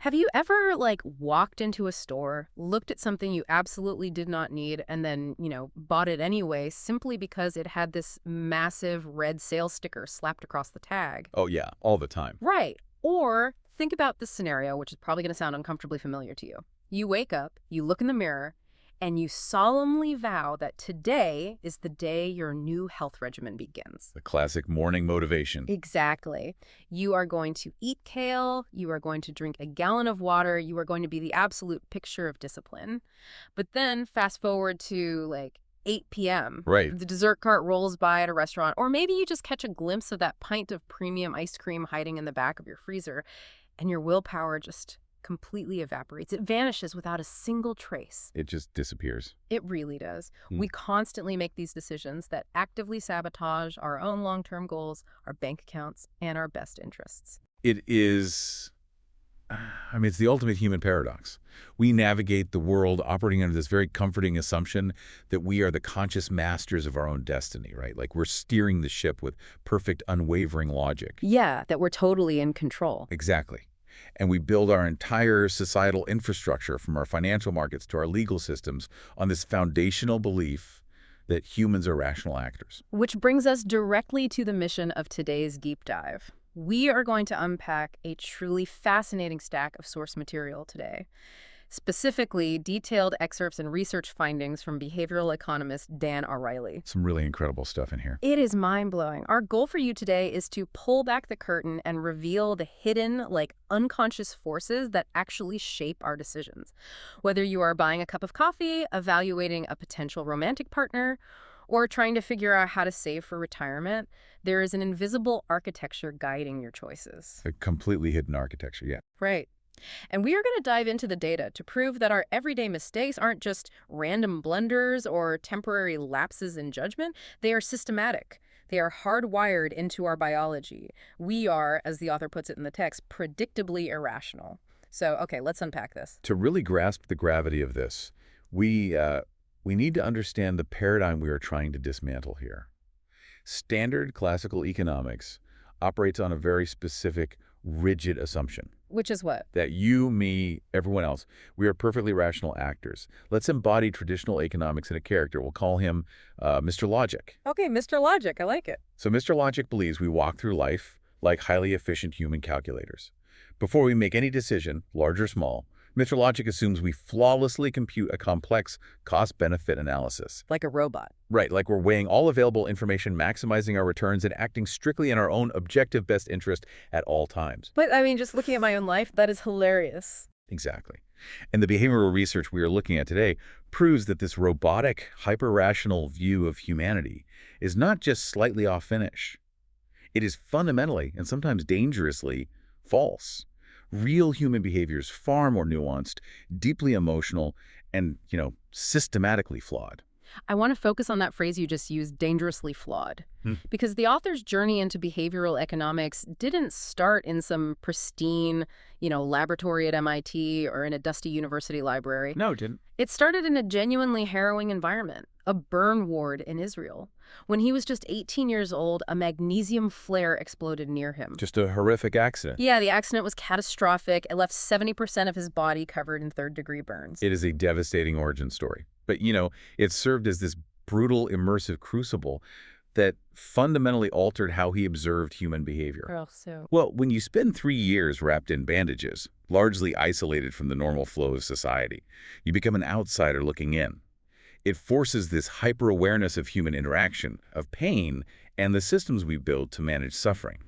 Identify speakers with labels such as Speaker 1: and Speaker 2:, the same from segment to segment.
Speaker 1: Have you ever, like, walked into a store, looked at something you absolutely did not need, and then, bought it anyway simply because it had this massive red sales sticker slapped across the tag?
Speaker 2: Oh, yeah, all the time.
Speaker 1: Right. Or think about this scenario, which is probably going to sound uncomfortably familiar to you. You wake up, you look in the mirror, and you solemnly vow that today is the day your new health regimen begins.
Speaker 2: The classic morning motivation.
Speaker 1: Exactly. You are going to eat kale, you are going to drink a gallon of water, you are going to be the absolute picture of discipline. But then fast forward to like 8 p.m.
Speaker 2: Right.
Speaker 1: The dessert cart rolls by at a restaurant, or maybe you just catch a glimpse of that pint of premium ice cream hiding in the back of your freezer, and your willpower just completely evaporates. It vanishes without a single trace.
Speaker 2: It just disappears.
Speaker 1: It really does.
Speaker 2: Hmm.
Speaker 1: We constantly make these decisions that actively sabotage our own long-term goals, our bank accounts, and our best interests.
Speaker 2: It is, it's the ultimate human paradox. We navigate the world operating under this very comforting assumption that we are the conscious masters of our own destiny, right? Like we're steering the ship with perfect, unwavering logic.
Speaker 1: Yeah, that we're totally in control.
Speaker 2: Exactly. And we build our entire societal infrastructure, from our financial markets to our legal systems, on this foundational belief that humans are rational actors.
Speaker 1: Which brings us directly to the mission of today's deep dive. We are going to unpack a truly fascinating stack of source material today. Specifically, detailed excerpts and research findings from behavioral economist Dan Ariely.
Speaker 2: Some really incredible stuff in here.
Speaker 1: It is mind-blowing. Our goal for you today is to pull back the curtain and reveal the hidden, unconscious forces that actually shape our decisions. Whether you are buying a cup of coffee, evaluating a potential romantic partner, or trying to figure out how to save for retirement, there is an invisible architecture guiding your choices.
Speaker 2: A completely hidden architecture, yeah.
Speaker 1: Right. And we are going to dive into the data to prove that our everyday mistakes aren't just random blunders or temporary lapses in judgment. They are systematic. They are hardwired into our biology. We are, as the author puts it in the text, predictably irrational. So, okay, let's unpack this.
Speaker 2: To really grasp the gravity of this, we need to understand the paradigm we are trying to dismantle here. Standard classical economics operates on a very specific, rigid assumption.
Speaker 1: Which is what?
Speaker 2: That you, me, everyone else, we are perfectly rational actors. Let's embody traditional economics in a character. We'll call him Mr. Logic.
Speaker 1: Okay, Mr. Logic, I like it.
Speaker 2: So Mr. Logic believes we walk through life like highly efficient human calculators. Before we make any decision, large or small, Mr. Logic assumes we flawlessly compute a complex cost-benefit analysis.
Speaker 1: Like a robot.
Speaker 2: Right, like we're weighing all available information, maximizing our returns, and acting strictly in our own objective best interest at all times.
Speaker 1: But, just looking at my own life, that is hilarious.
Speaker 2: Exactly. And the behavioral research we are looking at today proves that this robotic, hyper-rational view of humanity is not just slightly off finish. It is fundamentally, and sometimes dangerously, false. Real human behavior is far more nuanced, deeply emotional, and, systematically flawed.
Speaker 1: I want to focus on that phrase you just used, dangerously flawed. Because the author's journey into behavioral economics didn't start in some pristine, laboratory at MIT or in a dusty university library.
Speaker 2: No, it didn't.
Speaker 1: It started in a genuinely harrowing environment, a burn ward in Israel. When he was just 18 years old, a magnesium flare exploded near him.
Speaker 2: Just a horrific accident.
Speaker 1: Yeah, the accident was catastrophic. It left 70% of his body covered in third-degree burns.
Speaker 2: It is a devastating origin story. But, it served as this brutal, immersive crucible that fundamentally altered how he observed human behavior. Well, when you spend 3 years wrapped in bandages, largely isolated from the normal flow of society, you become an outsider looking in. It forces this hyper-awareness of human interaction, of pain, and the systems we build to manage suffering.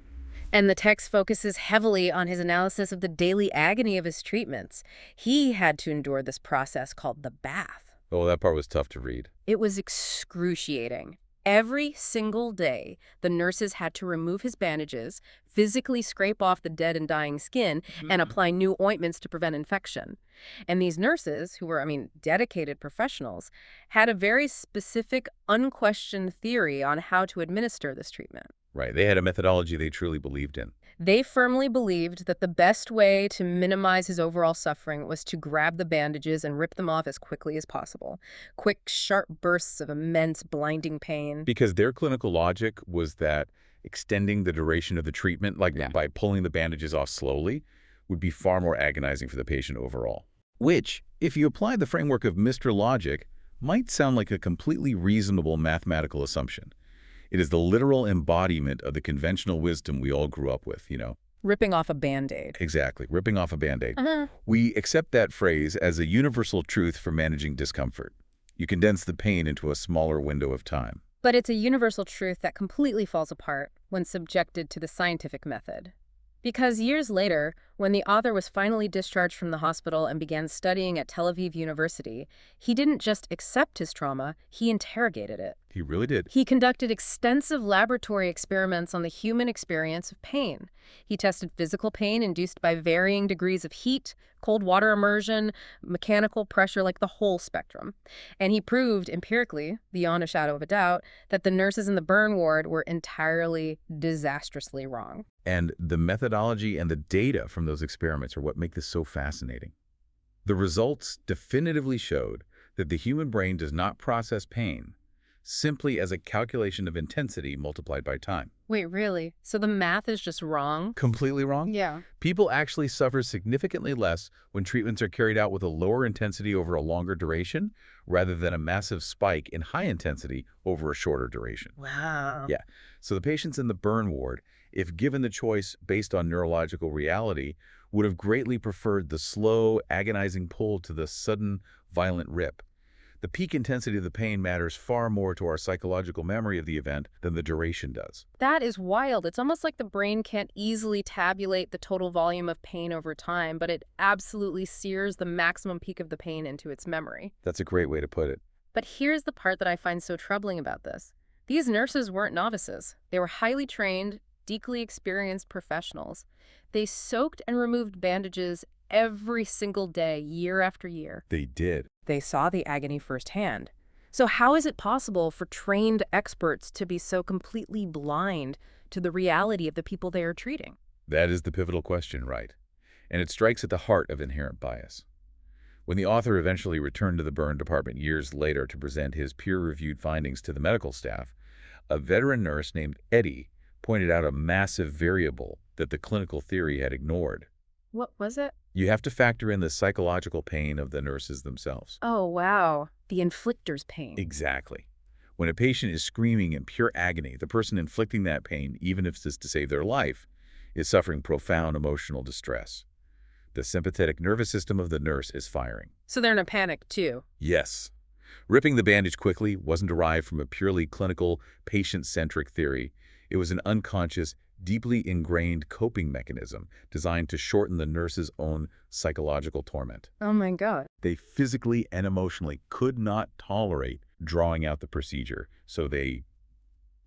Speaker 1: And the text focuses heavily on his analysis of the daily agony of his treatments. He had to endure this process called the bath.
Speaker 2: Oh, that part was tough to read.
Speaker 1: It was excruciating. Every single day, the nurses had to remove his bandages, physically scrape off the dead and dying skin, and apply new ointments to prevent infection. And these nurses, who were, dedicated professionals, had a very specific, unquestioned theory on how to administer this treatment.
Speaker 2: Right. They had a methodology they truly believed in.
Speaker 1: They firmly believed that the best way to minimize his overall suffering was to grab the bandages and rip them off as quickly as possible. Quick, sharp bursts of immense, blinding pain.
Speaker 2: Because their clinical logic was that extending the duration of the treatment, by pulling the bandages off slowly, would be far more agonizing for the patient overall. Which, if you apply the framework of Mr. Logic, might sound like a completely reasonable mathematical assumption. It is the literal embodiment of the conventional wisdom we all grew up with,
Speaker 1: Ripping off a Band-Aid.
Speaker 2: Exactly, ripping off a Band-Aid. We accept that phrase as a universal truth for managing discomfort. You condense the pain into a smaller window of time.
Speaker 1: But it's a universal truth that completely falls apart when subjected to the scientific method. Because years later, when the author was finally discharged from the hospital and began studying at Tel Aviv University, he didn't just accept his trauma, he interrogated it.
Speaker 2: He really did.
Speaker 1: He conducted extensive laboratory experiments on the human experience of pain. He tested physical pain induced by varying degrees of heat, cold water immersion, mechanical pressure, like the whole spectrum. And he proved empirically, beyond a shadow of a doubt, that the nurses in the burn ward were entirely disastrously wrong.
Speaker 2: And the methodology and the data from those experiments are what make this so fascinating. The results definitively showed that the human brain does not process pain simply as a calculation of intensity multiplied by time.
Speaker 1: Wait, really? So the math is just wrong?
Speaker 2: Completely wrong?
Speaker 1: Yeah.
Speaker 2: People actually suffer significantly less when treatments are carried out with a lower intensity over a longer duration rather than a massive spike in high intensity over a shorter duration.
Speaker 1: Wow.
Speaker 2: Yeah. So the patients in the burn ward, if given the choice based on neurological reality, would have greatly preferred the slow, agonizing pull to the sudden, violent rip. The peak intensity of the pain matters far more to our psychological memory of the event than the duration does.
Speaker 1: That is wild. It's almost like the brain can't easily tabulate the total volume of pain over time, but it absolutely sears the maximum peak of the pain into its memory.
Speaker 2: That's a great way to put it.
Speaker 1: But here's the part that I find so troubling about this. These nurses weren't novices. They were highly trained, deeply experienced professionals. They soaked and removed bandages every single day, year after year.
Speaker 2: They did.
Speaker 1: They saw the agony firsthand. So how is it possible for trained experts to be so completely blind to the reality of the people they are treating?
Speaker 2: That is the pivotal question, right? And it strikes at the heart of inherent bias. When the author eventually returned to the burn department years later to present his peer-reviewed findings to the medical staff, a veteran nurse named Eddie pointed out a massive variable that the clinical theory had ignored.
Speaker 1: What was it?
Speaker 2: You have to factor in the psychological pain of the nurses themselves.
Speaker 1: Oh, wow. The inflictor's pain.
Speaker 2: Exactly. When a patient is screaming in pure agony, the person inflicting that pain, even if it's to save their life, is suffering profound emotional distress. The sympathetic nervous system of the nurse is firing.
Speaker 1: So they're in a panic, too.
Speaker 2: Yes. Ripping the bandage quickly wasn't derived from a purely clinical, patient-centric theory. It was an unconscious, deeply ingrained coping mechanism designed to shorten the nurse's own psychological torment.
Speaker 1: Oh my God.
Speaker 2: They physically and emotionally could not tolerate drawing out the procedure, so they,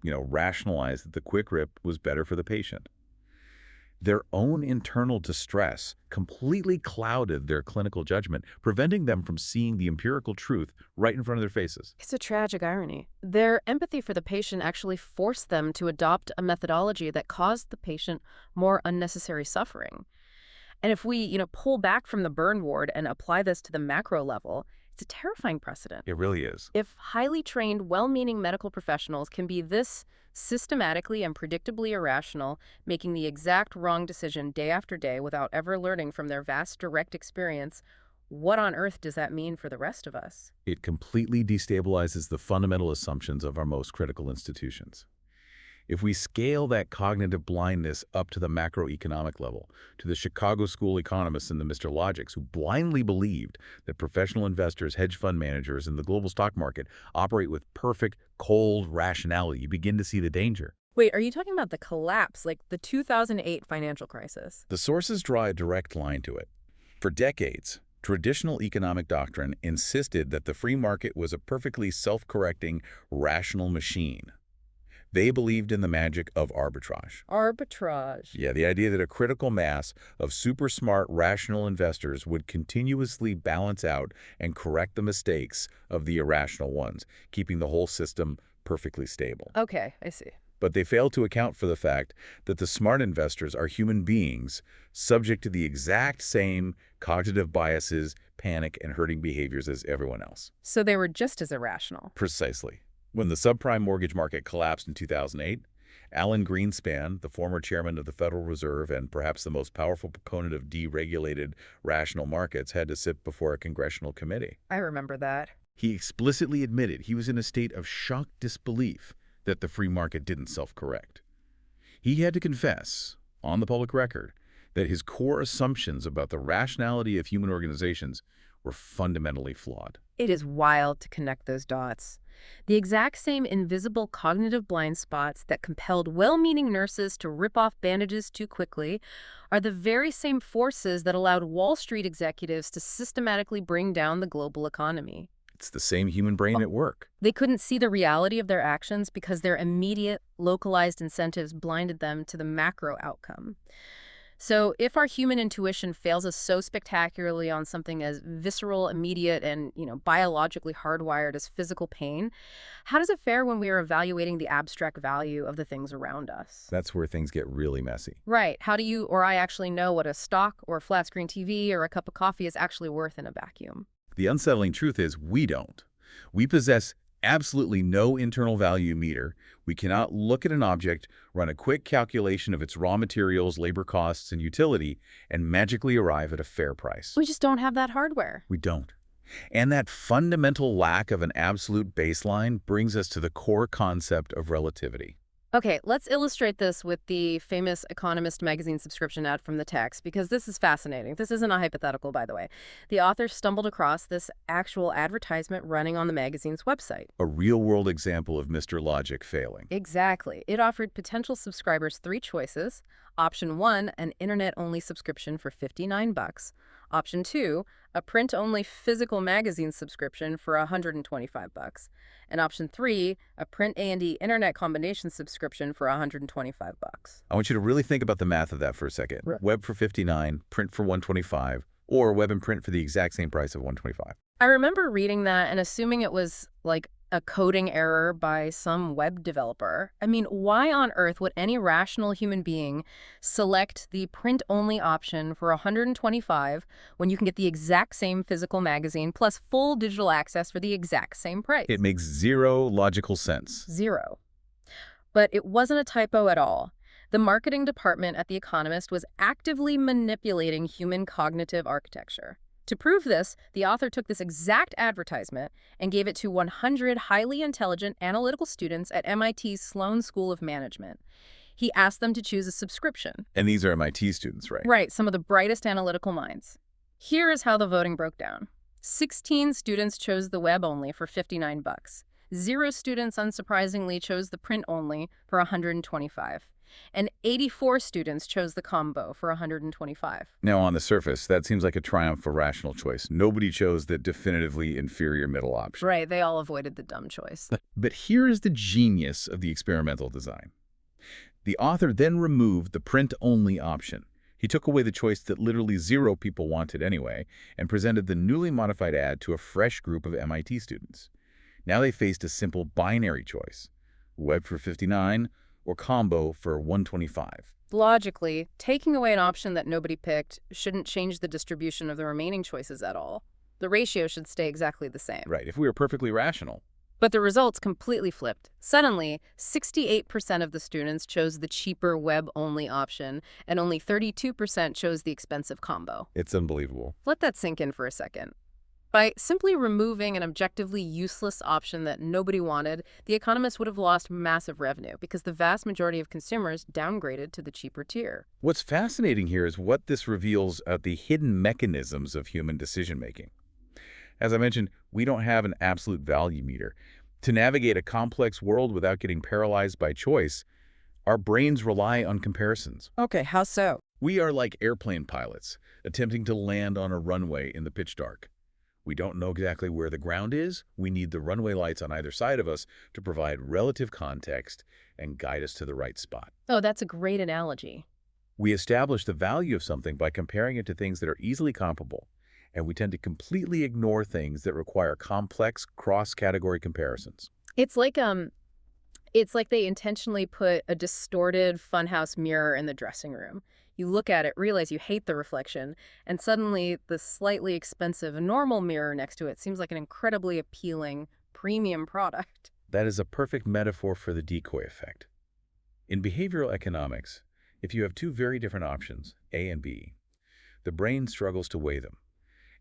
Speaker 2: rationalized that the quick rip was better for the patient. Their own internal distress completely clouded their clinical judgment, preventing them from seeing the empirical truth right in front of their faces.
Speaker 1: It's a tragic irony. Their empathy for the patient actually forced them to adopt a methodology that caused the patient more unnecessary suffering. And if we, pull back from the burn ward and apply this to the macro level, it's a terrifying precedent.
Speaker 2: It really is.
Speaker 1: If highly trained, well-meaning medical professionals can be this systematically and predictably irrational, making the exact wrong decision day after day without ever learning from their vast direct experience, what on earth does that mean for the rest of us?
Speaker 2: It completely destabilizes the fundamental assumptions of our most critical institutions. If we scale that cognitive blindness up to the macroeconomic level, to the Chicago school economists and the Mr. Logics who blindly believed that professional investors, hedge fund managers, and the global stock market operate with perfect, cold rationality, you begin to see the danger.
Speaker 1: Wait, are you talking about the collapse, like the 2008 financial crisis?
Speaker 2: The sources draw a direct line to it. For decades, traditional economic doctrine insisted that the free market was a perfectly self-correcting, rational machine. They believed in the magic of arbitrage.
Speaker 1: Arbitrage.
Speaker 2: Yeah, the idea that a critical mass of super smart, rational investors would continuously balance out and correct the mistakes of the irrational ones, keeping the whole system perfectly stable.
Speaker 1: Okay, I see.
Speaker 2: But they failed to account for the fact that the smart investors are human beings subject to the exact same cognitive biases, panic, and hurting behaviors as everyone else.
Speaker 1: So they were just as irrational.
Speaker 2: Precisely. When the subprime mortgage market collapsed in 2008, Alan Greenspan, the former chairman of the Federal Reserve and perhaps the most powerful proponent of deregulated rational markets, had to sit before a congressional committee.
Speaker 1: I remember that.
Speaker 2: He explicitly admitted he was in a state of shocked disbelief that the free market didn't self-correct. He had to confess, on the public record, that his core assumptions about the rationality of human organizations were fundamentally flawed.
Speaker 1: It is wild to connect those dots. The exact same invisible cognitive blind spots that compelled well-meaning nurses to rip off bandages too quickly are the very same forces that allowed Wall Street executives to systematically bring down the global economy.
Speaker 2: It's the same human brain at work.
Speaker 1: They couldn't see the reality of their actions because their immediate, localized incentives blinded them to the macro outcome. So if our human intuition fails us so spectacularly on something as visceral, immediate, and, biologically hardwired as physical pain, how does it fare when we are evaluating the abstract value of the things around us?
Speaker 2: That's where things get really messy.
Speaker 1: Right. How do you or I actually know what a stock or a flat screen TV or a cup of coffee is actually worth in a vacuum?
Speaker 2: The unsettling truth is we don't. We possess absolutely no internal value meter. We cannot look at an object, run a quick calculation of its raw materials, labor costs, and utility, and magically arrive at a fair price.
Speaker 1: We just don't have that hardware.
Speaker 2: We don't. And that fundamental lack of an absolute baseline brings us to the core concept of relativity.
Speaker 1: Okay, let's illustrate this with the famous Economist magazine subscription ad from the text, because this is fascinating. This isn't a hypothetical, by the way. The author stumbled across this actual advertisement running on the magazine's website.
Speaker 2: A real-world example of Mr. Logic failing.
Speaker 1: Exactly. It offered potential subscribers 3 choices. Option 1, an internet-only subscription for $59. Option 2, a print-only physical magazine subscription for $125. And option 3, a print A&E internet combination subscription for $125.
Speaker 2: I want you to really think about the math of that for a second.
Speaker 1: Right.
Speaker 2: Web for $59, print for $125, or web and print for the exact same price of $125.
Speaker 1: I remember reading that and assuming it was like a coding error by some web developer. I mean, why on earth would any rational human being select the print-only option for $125 when you can get the exact same physical magazine plus full digital access for the exact same price?
Speaker 2: It makes zero logical sense.
Speaker 1: Zero. But it wasn't a typo at all. The marketing department at The Economist was actively manipulating human cognitive architecture. To prove this, the author took this exact advertisement and gave it to 100 highly intelligent analytical students at MIT's Sloan School of Management. He asked them to choose a subscription.
Speaker 2: And these are MIT students, right?
Speaker 1: Right, some of the brightest analytical minds. Here is how the voting broke down. 16 students chose the web-only for $59. 0 students, unsurprisingly, chose the print-only for $125. And 84 students chose the combo for $125.
Speaker 2: Now, on the surface, that seems like a triumph for rational choice. Nobody chose the definitively inferior middle option.
Speaker 1: Right, they all avoided the dumb choice.
Speaker 2: But here is the genius of the experimental design. The author then removed the print-only option. He took away the choice that literally 0 people wanted anyway, and presented the newly modified ad to a fresh group of MIT students. Now they faced a simple binary choice: web for $59 or combo for $125.
Speaker 1: Logically, taking away an option that nobody picked shouldn't change the distribution of the remaining choices at all. The ratio should stay exactly the same.
Speaker 2: Right, if we were perfectly rational.
Speaker 1: But the results completely flipped. Suddenly, 68% of the students chose the cheaper web-only option, and only 32% chose the expensive combo.
Speaker 2: It's unbelievable.
Speaker 1: Let that sink in for a second. By simply removing an objectively useless option that nobody wanted, The Economist would have lost massive revenue because the vast majority of consumers downgraded to the cheaper tier.
Speaker 2: What's fascinating here is what this reveals about the hidden mechanisms of human decision-making. As I mentioned, we don't have an absolute value meter. To navigate a complex world without getting paralyzed by choice, our brains rely on comparisons.
Speaker 1: Okay, how so?
Speaker 2: We are like airplane pilots attempting to land on a runway in the pitch dark. We don't know exactly where the ground is. We need the runway lights on either side of us to provide relative context and guide us to the right spot.
Speaker 1: Oh, that's a great analogy.
Speaker 2: We establish the value of something by comparing it to things that are easily comparable, and we tend to completely ignore things that require complex cross-category comparisons.
Speaker 1: It's like they intentionally put a distorted funhouse mirror in the dressing room. You look at it, realize you hate the reflection, and suddenly the slightly expensive normal mirror next to it seems like an incredibly appealing premium product.
Speaker 2: That is a perfect metaphor for the decoy effect. In behavioral economics, if you have two very different options, A and B, the brain struggles to weigh them.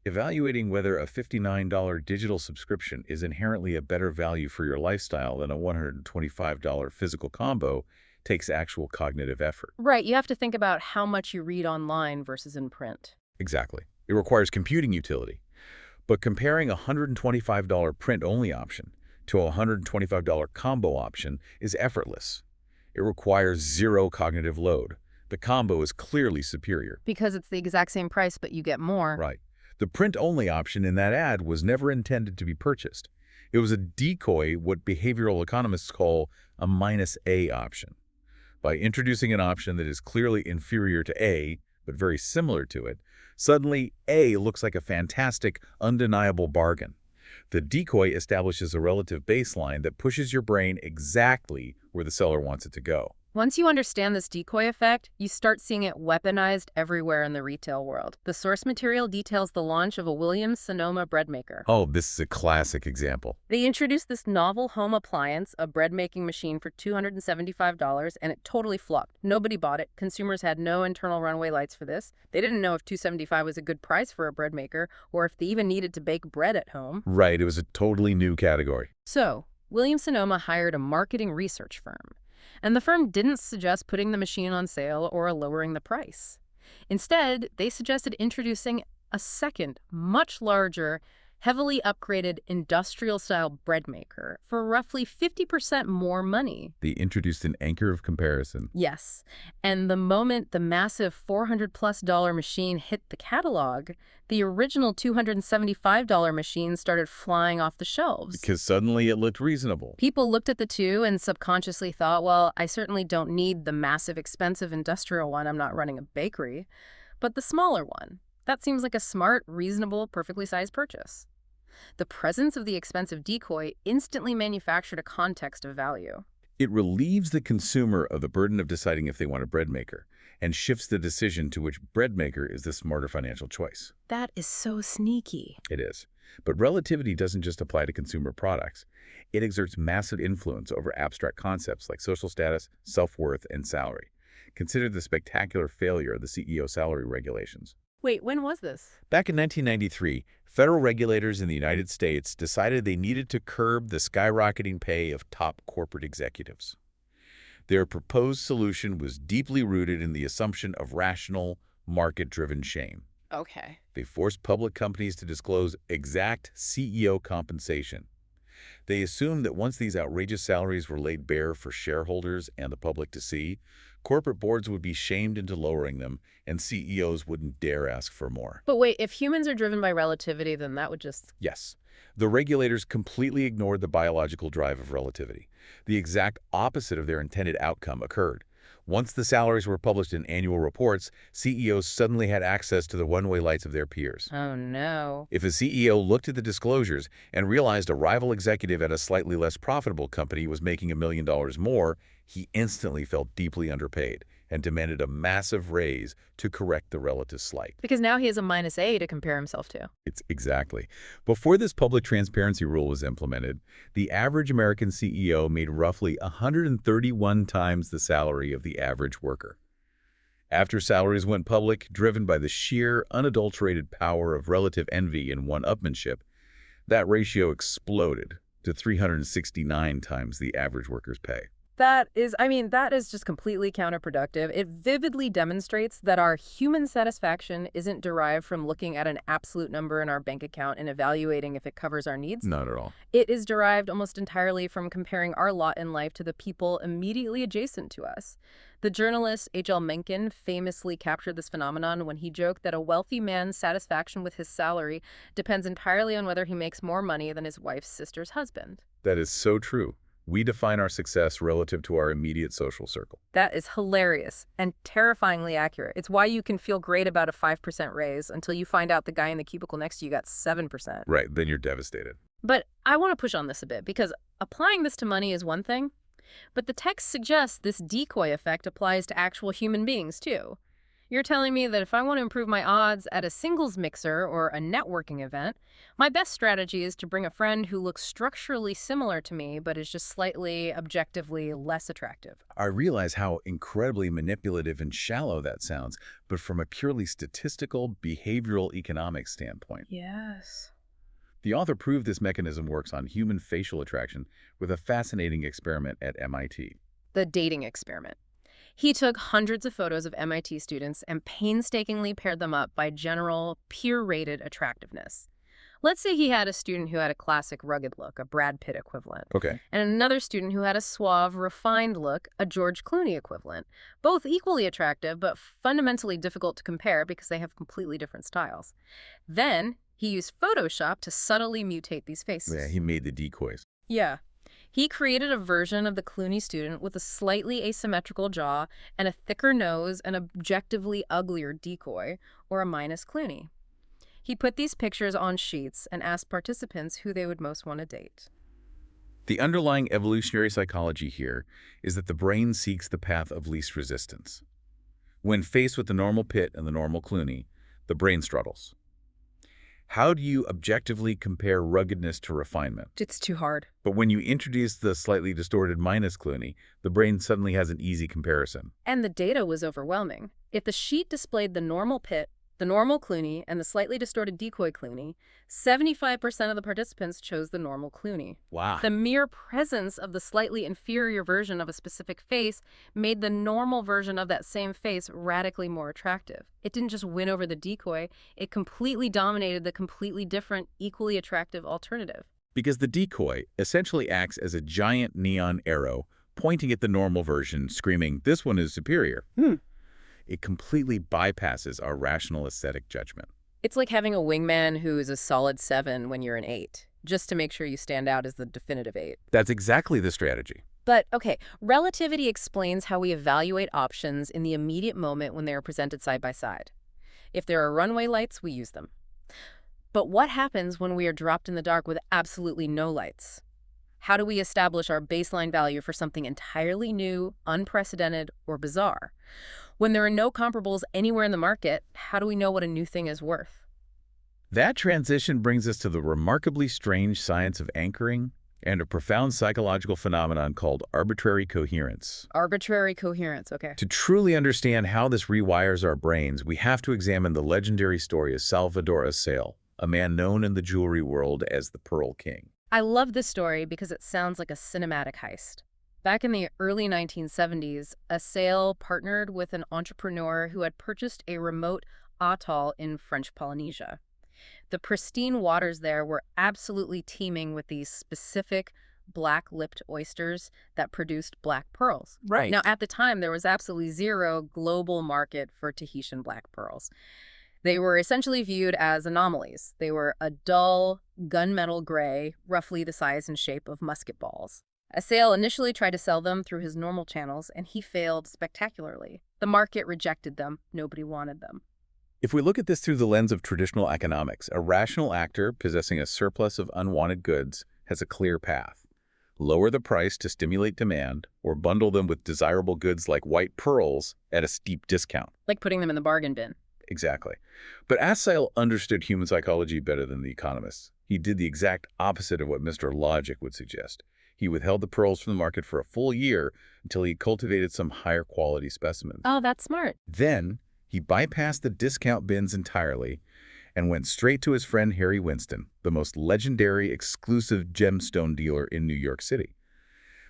Speaker 2: Evaluating whether a $59 digital subscription is inherently a better value for your lifestyle than a $125 physical combo takes actual cognitive effort.
Speaker 1: Right, you have to think about how much you read online versus in print.
Speaker 2: Exactly. It requires computing utility. But comparing a $125 print-only option to a $125 combo option is effortless. It requires zero cognitive load. The combo is clearly superior.
Speaker 1: Because it's the exact same price, but you get more.
Speaker 2: Right. The print-only option in that ad was never intended to be purchased. It was a decoy, what behavioral economists call a -A option. By introducing an option that is clearly inferior to A, but very similar to it, suddenly A looks like a fantastic, undeniable bargain. The decoy establishes a relative baseline that pushes your brain exactly where the seller wants it to go.
Speaker 1: Once you understand this decoy effect, you start seeing it weaponized everywhere in the retail world. The source material details the launch of a Williams-Sonoma bread maker.
Speaker 2: Oh, this is a classic example.
Speaker 1: They introduced this novel home appliance, a bread-making machine for $275, and it totally flopped. Nobody bought it. Consumers had no internal runway lights for this. They didn't know if $275 was a good price for a bread maker, or if they even needed to bake bread at home.
Speaker 2: Right, it was a totally new category.
Speaker 1: So, Williams-Sonoma hired a marketing research firm. And the firm didn't suggest putting the machine on sale or lowering the price. Instead, they suggested introducing a second, much larger, heavily upgraded industrial-style bread maker for roughly 50% more money.
Speaker 2: They introduced an anchor of comparison.
Speaker 1: Yes. And the moment the massive $400+ machine hit the catalog, the original $275 machine started flying off the shelves.
Speaker 2: Because suddenly it looked reasonable.
Speaker 1: People looked at the two and subconsciously thought, well, I certainly don't need the massive, expensive industrial one. I'm not running a bakery. But the smaller one, that seems like a smart, reasonable, perfectly sized purchase. The presence of the expensive decoy instantly manufactured a context of value.
Speaker 2: It relieves the consumer of the burden of deciding if they want a bread maker and shifts the decision to which bread maker is the smarter financial choice.
Speaker 1: That is so sneaky.
Speaker 2: It is. But relativity doesn't just apply to consumer products. It exerts massive influence over abstract concepts like social status, self-worth, and salary. Consider the spectacular failure of the CEO salary regulations.
Speaker 1: Wait, when was this?
Speaker 2: Back in 1993, federal regulators in the United States decided they needed to curb the skyrocketing pay of top corporate executives. Their proposed solution was deeply rooted in the assumption of rational, market-driven shame.
Speaker 1: Okay.
Speaker 2: They forced public companies to disclose exact CEO compensation. They assumed that once these outrageous salaries were laid bare for shareholders and the public to see, corporate boards would be shamed into lowering them, and CEOs wouldn't dare ask for more.
Speaker 1: But wait, if humans are driven by relativity, then that would just...
Speaker 2: Yes. The regulators completely ignored the biological drive of relativity. The exact opposite of their intended outcome occurred. Once the salaries were published in annual reports, CEOs suddenly had access to the one-way lights of their peers.
Speaker 1: Oh, no.
Speaker 2: If a CEO looked at the disclosures and realized a rival executive at a slightly less profitable company was making $1 million more, he instantly felt deeply underpaid and demanded a massive raise to correct the relative slight.
Speaker 1: Because now he has a -A to compare himself to.
Speaker 2: It's exactly. Before this public transparency rule was implemented, the average American CEO made roughly 131 times the salary of the average worker. After salaries went public, driven by the sheer, unadulterated power of relative envy and one-upmanship, that ratio exploded to 369 times the average worker's pay.
Speaker 1: That is just completely counterproductive. It vividly demonstrates that our human satisfaction isn't derived from looking at an absolute number in our bank account and evaluating if it covers our needs.
Speaker 2: Not at all.
Speaker 1: It is derived almost entirely from comparing our lot in life to the people immediately adjacent to us. The journalist H.L. Mencken famously captured this phenomenon when he joked that a wealthy man's satisfaction with his salary depends entirely on whether he makes more money than his wife's sister's husband.
Speaker 2: That is so true. We define our success relative to our immediate social circle.
Speaker 1: That is hilarious and terrifyingly accurate. It's why you can feel great about a 5% raise until you find out the guy in the cubicle next to you got 7%.
Speaker 2: Right, then you're devastated.
Speaker 1: But I want to push on this a bit because applying this to money is one thing, but the text suggests this decoy effect applies to actual human beings too. You're telling me that if I want to improve my odds at a singles mixer or a networking event, my best strategy is to bring a friend who looks structurally similar to me but is just slightly objectively less attractive.
Speaker 2: I realize how incredibly manipulative and shallow that sounds, but from a purely statistical, behavioral economics standpoint.
Speaker 1: Yes.
Speaker 2: The author proved this mechanism works on human facial attraction with a fascinating experiment at MIT.
Speaker 1: The dating experiment. He took hundreds of photos of MIT students and painstakingly paired them up by general, peer-rated attractiveness. Let's say he had a student who had a classic rugged look, a Brad Pitt equivalent,
Speaker 2: Okay.
Speaker 1: and another student who had a suave, refined look, a George Clooney equivalent. Both equally attractive, but fundamentally difficult to compare because they have completely different styles. Then, he used Photoshop to subtly mutate these faces.
Speaker 2: Yeah, he made the decoys.
Speaker 1: Yeah. He created a version of the Clooney student with a slightly asymmetrical jaw and a thicker nose and objectively uglier decoy, or a minus Clooney. He put these pictures on sheets and asked participants who they would most want to date.
Speaker 2: The underlying evolutionary psychology here is that the brain seeks the path of least resistance. When faced with the normal Pitt and the normal Clooney, the brain struggles. How do you objectively compare ruggedness to refinement?
Speaker 1: It's too hard.
Speaker 2: But when you introduce the slightly distorted minus Clooney, the brain suddenly has an easy comparison.
Speaker 1: And the data was overwhelming. If the sheet displayed the normal Pitt, the normal Clooney, and the slightly distorted decoy Clooney, 75% of the participants chose the normal Clooney.
Speaker 2: Wow.
Speaker 1: The mere presence of the slightly inferior version of a specific face made the normal version of that same face radically more attractive. It didn't just win over the decoy, it completely dominated the completely different, equally attractive alternative.
Speaker 2: Because the decoy essentially acts as a giant neon arrow pointing at the normal version, screaming, "This one is superior." It completely bypasses our rational aesthetic judgment.
Speaker 1: It's like having a wingman who is a solid 7 when you're an 8, just to make sure you stand out as the definitive 8.
Speaker 2: That's exactly the strategy.
Speaker 1: But, okay, relativity explains how we evaluate options in the immediate moment when they are presented side by side. If there are runway lights, we use them. But what happens when we are dropped in the dark with absolutely no lights? How do we establish our baseline value for something entirely new, unprecedented, or bizarre? When there are no comparables anywhere in the market, how do we know what a new thing is worth?
Speaker 2: That transition brings us to the remarkably strange science of anchoring and a profound psychological phenomenon called arbitrary coherence.
Speaker 1: Arbitrary coherence, okay.
Speaker 2: To truly understand how this rewires our brains, we have to examine the legendary story of Salvador Asale, a man known in the jewelry world as the Pearl King.
Speaker 1: I love this story because it sounds like a cinematic heist. Back in the early 1970s, Asale partnered with an entrepreneur who had purchased a remote atoll in French Polynesia. The pristine waters there were absolutely teeming with these specific black-lipped oysters that produced black pearls.
Speaker 2: Right.
Speaker 1: Now, at the time, there was absolutely zero global market for Tahitian black pearls. They were essentially viewed as anomalies. They were a dull, gunmetal gray, roughly the size and shape of musket balls. Asale initially tried to sell them through his normal channels, and he failed spectacularly. The market rejected them. Nobody wanted them.
Speaker 2: If we look at this through the lens of traditional economics, a rational actor possessing a surplus of unwanted goods has a clear path. Lower the price to stimulate demand, or bundle them with desirable goods like white pearls at a steep discount.
Speaker 1: Like putting them in the bargain bin.
Speaker 2: Exactly. But Asale understood human psychology better than the economists. He did the exact opposite of what Mr. Logic would suggest. He withheld the pearls from the market for a full year until he cultivated some higher quality specimens.
Speaker 1: Oh, that's smart.
Speaker 2: Then, he bypassed the discount bins entirely and went straight to his friend Harry Winston, the most legendary exclusive gemstone dealer in New York City.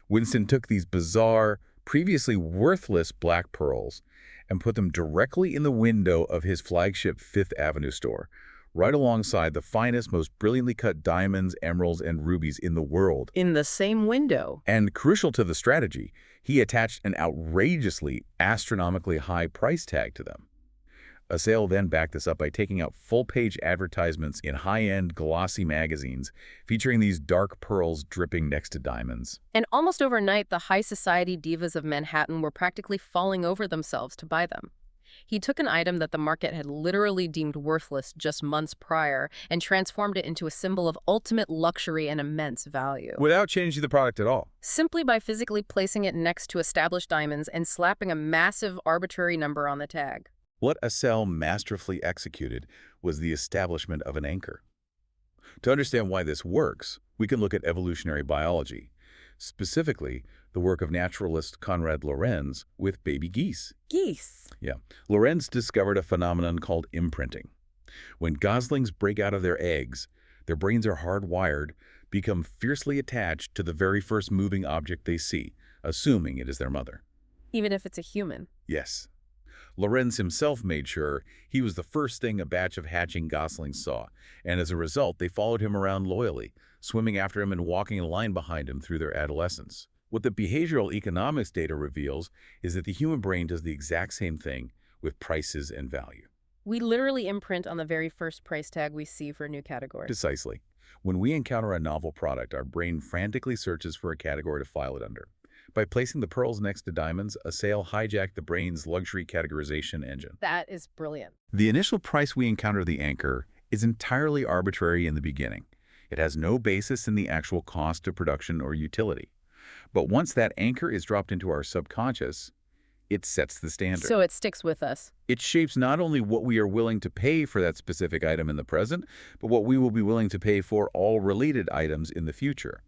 Speaker 2: Winston took these bizarre, previously worthless black pearls and put them directly in the window of his flagship Fifth Avenue store, right alongside the finest, most brilliantly cut diamonds, emeralds, and rubies in the world.
Speaker 1: In the same window.
Speaker 2: And crucial to the strategy, he attached an outrageously, astronomically high price tag to them. Asale then backed this up by taking out full-page advertisements in high-end, glossy magazines featuring these dark pearls dripping next to diamonds.
Speaker 1: And almost overnight, the high society divas of Manhattan were practically falling over themselves to buy them. He took an item that the market had literally deemed worthless just months prior and transformed it into a symbol of ultimate luxury and immense value.
Speaker 2: Without changing the product at all.
Speaker 1: Simply by physically placing it next to established diamonds and slapping a massive arbitrary number on the tag.
Speaker 2: What Acel masterfully executed was the establishment of an anchor. To understand why this works, we can look at evolutionary biology, specifically the work of naturalist Konrad Lorenz with baby geese.
Speaker 1: Geese.
Speaker 2: Yeah. Lorenz discovered a phenomenon called imprinting. When goslings break out of their eggs, their brains are hardwired, become fiercely attached to the very first moving object they see, assuming it is their mother.
Speaker 1: Even if it's a human.
Speaker 2: Yes. Lorenz himself made sure he was the first thing a batch of hatching goslings saw, and as a result, they followed him around loyally, swimming after him and walking in line behind him through their adolescence. What the behavioral economics data reveals is that the human brain does the exact same thing with prices and value.
Speaker 1: We literally imprint on the very first price tag we see for a new category.
Speaker 2: Precisely. When we encounter a novel product, our brain frantically searches for a category to file it under. By placing the pearls next to diamonds, a sale hijacked the brain's luxury categorization engine.
Speaker 1: That is brilliant.
Speaker 2: The initial price we encounter the anchor is entirely arbitrary in the beginning. It has no basis in the actual cost of production or utility. But once that anchor is dropped into our subconscious, it sets the standard.
Speaker 1: So it sticks with us.
Speaker 2: It shapes not only what we are willing to pay for that specific item in the present, but what we will be willing to pay for all related items in the future.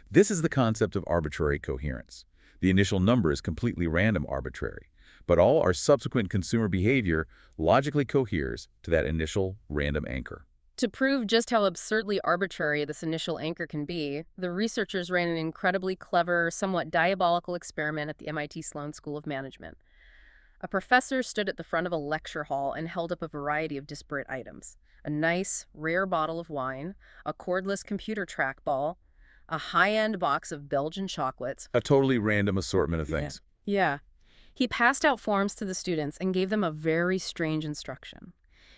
Speaker 2: This is the concept of arbitrary coherence. The initial number is completely random arbitrary, but all our subsequent consumer behavior logically coheres to that initial random anchor.
Speaker 1: To prove just how absurdly arbitrary this initial anchor can be, the researchers ran an incredibly clever, somewhat diabolical experiment at the MIT Sloan School of Management. A professor stood at the front of a lecture hall and held up a variety of disparate items. A nice, rare bottle of wine, a cordless computer trackball, a high-end box of Belgian chocolates.
Speaker 2: A totally random assortment of things.
Speaker 1: Yeah. He passed out forms to the students and gave them a very strange instruction.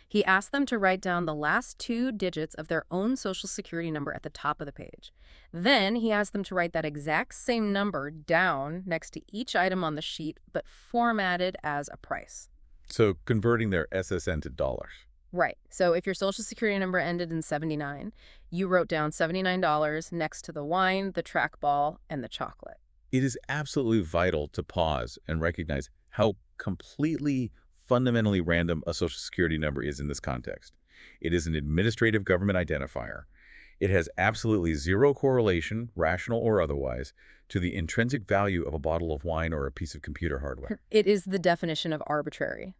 Speaker 1: He asked them to write down the last 2 digits of their own social security number at the top of the page. Then he asked them to write that exact same number down next to each item on the sheet, but formatted as a price.
Speaker 2: So converting their SSN to dollars.
Speaker 1: Right. So if your social security number ended in 79, you wrote down $79 next to the wine, the trackball, and the chocolate.
Speaker 2: It is absolutely vital to pause and recognize how completely fundamentally random a social security number is in this context. It is an administrative government identifier. It has absolutely zero correlation, rational or otherwise, to the intrinsic value of a bottle of wine or a piece of computer hardware.
Speaker 1: It is the definition of arbitrary.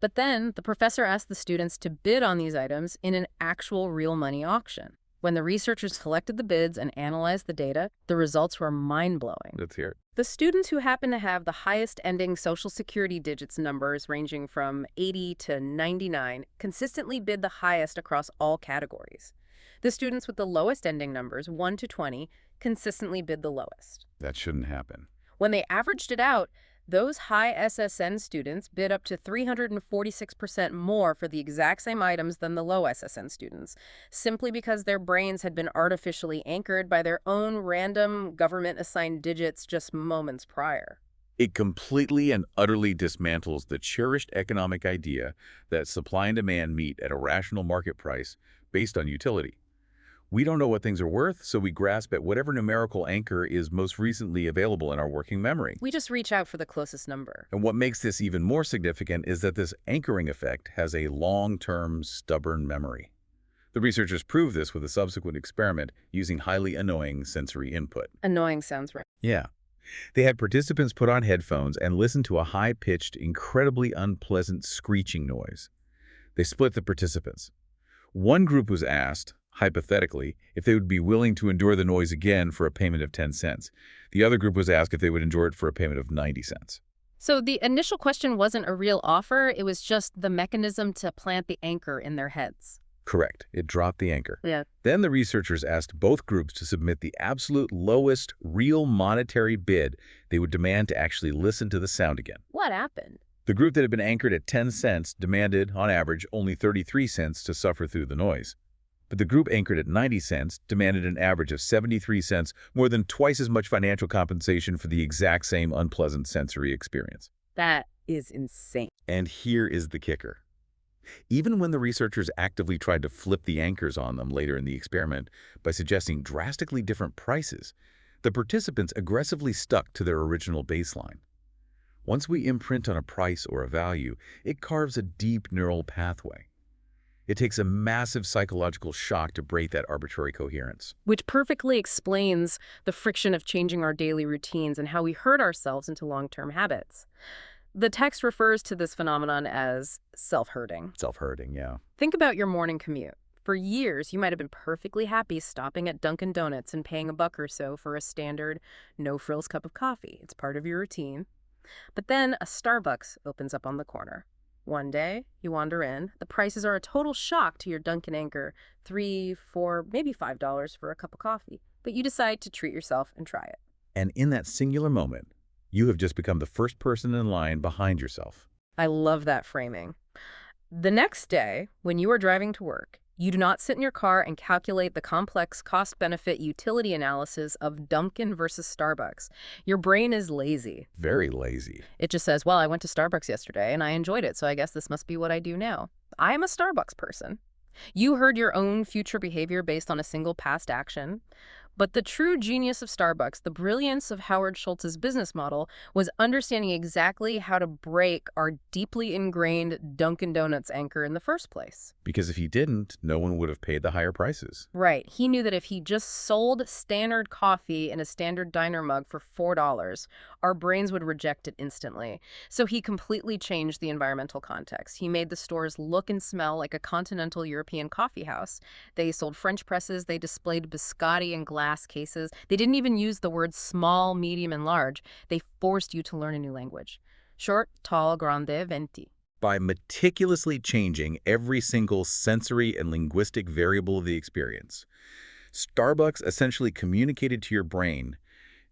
Speaker 1: But then the professor asked the students to bid on these items in an actual real money auction. When the researchers collected the bids and analyzed the data, the results were mind-blowing.
Speaker 2: Let's hear it.
Speaker 1: The students who happened to have the highest ending social security digits numbers ranging from 80 to 99 consistently bid the highest across all categories. The students with the lowest ending numbers, 1 to 20, consistently bid the lowest.
Speaker 2: That shouldn't happen.
Speaker 1: When they averaged it out, those high SSN students bid up to 346% more for the exact same items than the low SSN students, simply because their brains had been artificially anchored by their own random government-assigned digits just moments prior.
Speaker 2: It completely and utterly dismantles the cherished economic idea that supply and demand meet at a rational market price based on utility. We don't know what things are worth, so we grasp at whatever numerical anchor is most recently available in our working memory.
Speaker 1: We just reach out for the closest number.
Speaker 2: And what makes this even more significant is that this anchoring effect has a long-term, stubborn memory. The researchers proved this with a subsequent experiment using highly annoying sensory input.
Speaker 1: Annoying sounds right.
Speaker 2: Yeah. They had participants put on headphones and listen to a high-pitched, incredibly unpleasant screeching noise. They split the participants. One group was asked, hypothetically, if they would be willing to endure the noise again for a payment of 10 cents. The other group was asked if they would endure it for a payment of 90 cents.
Speaker 1: So the initial question wasn't a real offer, it was just the mechanism to plant the anchor in their heads.
Speaker 2: Correct. It dropped the anchor.
Speaker 1: Yeah.
Speaker 2: Then the researchers asked both groups to submit the absolute lowest real monetary bid they would demand to actually listen to the sound again.
Speaker 1: What happened?
Speaker 2: The group that had been anchored at 10 cents demanded, on average, only 33 cents to suffer through the noise. But the group anchored at 90 cents demanded an average of 73 cents, more than twice as much financial compensation for the exact same unpleasant sensory experience.
Speaker 1: That is insane.
Speaker 2: And here is the kicker. Even when the researchers actively tried to flip the anchors on them later in the experiment by suggesting drastically different prices, the participants aggressively stuck to their original baseline. Once we imprint on a price or a value, it carves a deep neural pathway. It takes a massive psychological shock to break that arbitrary coherence.
Speaker 1: Which perfectly explains the friction of changing our daily routines and how we hurt ourselves into long-term habits. The text refers to this phenomenon as self-hurting.
Speaker 2: Self-hurting, yeah.
Speaker 1: Think about your morning commute. For years, you might have been perfectly happy stopping at Dunkin' Donuts and paying $1 or so for a standard, no-frills cup of coffee. It's part of your routine. But then a Starbucks opens up on the corner. One day, you wander in. The prices are a total shock to your Dunkin' anchor, $3, $4, maybe $5 for a cup of coffee. But you decide to treat yourself and try it.
Speaker 2: And in that singular moment, you have just become the first person in line behind yourself.
Speaker 1: I love that framing. The next day, when you are driving to work, you do not sit in your car and calculate the complex cost-benefit utility analysis of Dunkin' versus Starbucks. Your brain is lazy.
Speaker 2: Very lazy.
Speaker 1: It just says, well, I went to Starbucks yesterday and I enjoyed it, so I guess this must be what I do now. I am a Starbucks person. You heard your own future behavior based on a single past action. But the true genius of Starbucks, the brilliance of Howard Schultz's business model, was understanding exactly how to break our deeply ingrained Dunkin' Donuts anchor in the first place.
Speaker 2: Because if he didn't, no one would have paid the higher prices.
Speaker 1: Right. He knew that if he just sold standard coffee in a standard diner mug for $4, our brains would reject it instantly. So he completely changed the environmental context. He made the stores look and smell like a continental European coffee house. They sold French presses. They displayed biscotti and glass cases. They didn't even use the words small, medium, and large. They forced you to learn a new language. Short, tall, grande, venti.
Speaker 2: By meticulously changing every single sensory and linguistic variable of the experience, Starbucks essentially communicated to your brain,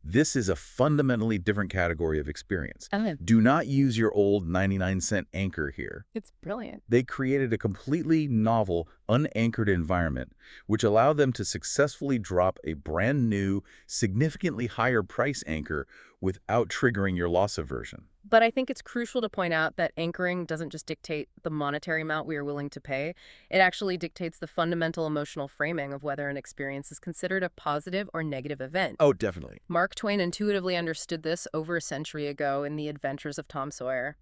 Speaker 2: this is a fundamentally different category of experience. Do not use your old 99-cent anchor here.
Speaker 1: It's brilliant.
Speaker 2: They created a completely novel, unanchored environment, which allowed them to successfully drop a brand new, significantly higher price anchor without triggering your loss aversion.
Speaker 1: But I think it's crucial to point out that anchoring doesn't just dictate the monetary amount we are willing to pay. It actually dictates the fundamental emotional framing of whether an experience is considered a positive or negative event.
Speaker 2: Oh, definitely.
Speaker 1: Mark Twain intuitively understood this over a century ago in The Adventures of Tom Sawyer.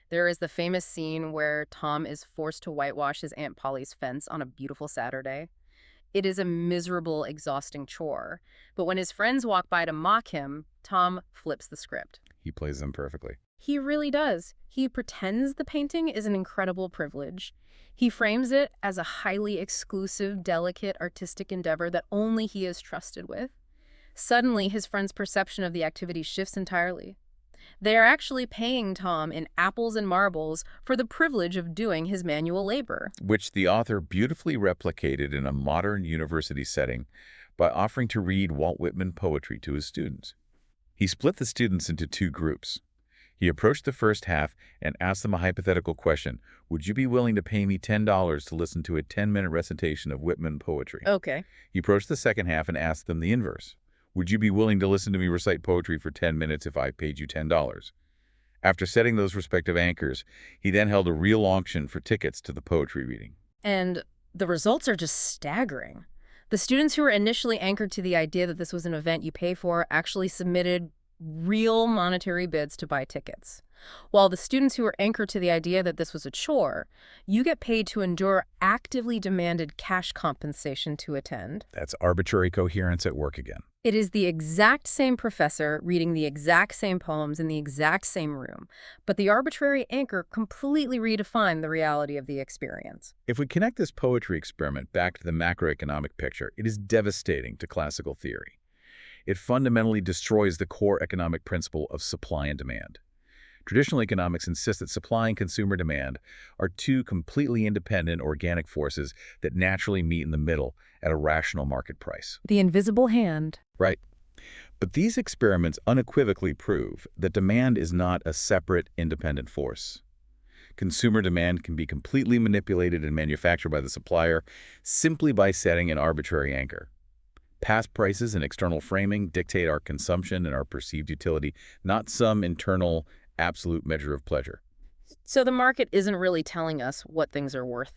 Speaker 1: There is the famous scene where Tom is forced to whitewash his Aunt Polly's fence on a beautiful Saturday. It is a miserable, exhausting chore. But when his friends walk by to mock him, Tom flips the script.
Speaker 2: He plays them perfectly.
Speaker 1: He really does. He pretends the painting is an incredible privilege. He frames it as a highly exclusive, delicate, artistic endeavor that only he is trusted with. Suddenly, his friend's perception of the activity shifts entirely. They are actually paying Tom in apples and marbles for the privilege of doing his manual labor.
Speaker 2: Which the author beautifully replicated in a modern university setting by offering to read Walt Whitman poetry to his students. He split the students into two groups. He approached the first half and asked them a hypothetical question. Would you be willing to pay me $10 to listen to a 10-minute recitation of Whitman poetry?
Speaker 1: Okay.
Speaker 2: He approached the second half and asked them the inverse. Would you be willing to listen to me recite poetry for 10 minutes if I paid you $10? After setting those respective anchors, he then held a real auction for tickets to the poetry reading.
Speaker 1: And the results are just staggering. The students who were initially anchored to the idea that this was an event you pay for actually submitted real monetary bids to buy tickets. While the students who were anchored to the idea that this was a chore, you get paid to endure actively demanded cash compensation to attend.
Speaker 2: That's arbitrary coherence at work again.
Speaker 1: It is the exact same professor reading the exact same poems in the exact same room, but the arbitrary anchor completely redefined the reality of the experience.
Speaker 2: If we connect this poetry experiment back to the macroeconomic picture, it is devastating to classical theory. It fundamentally destroys the core economic principle of supply and demand. Traditional economics insists that supply and consumer demand are two completely independent organic forces that naturally meet in the middle at a rational market price.
Speaker 1: The invisible hand.
Speaker 2: Right. But these experiments unequivocally prove that demand is not a separate, independent force. Consumer demand can be completely manipulated and manufactured by the supplier simply by setting an arbitrary anchor. Past prices and external framing dictate our consumption and our perceived utility, not some internal, absolute measure of pleasure.
Speaker 1: So the market isn't really telling us what things are worth.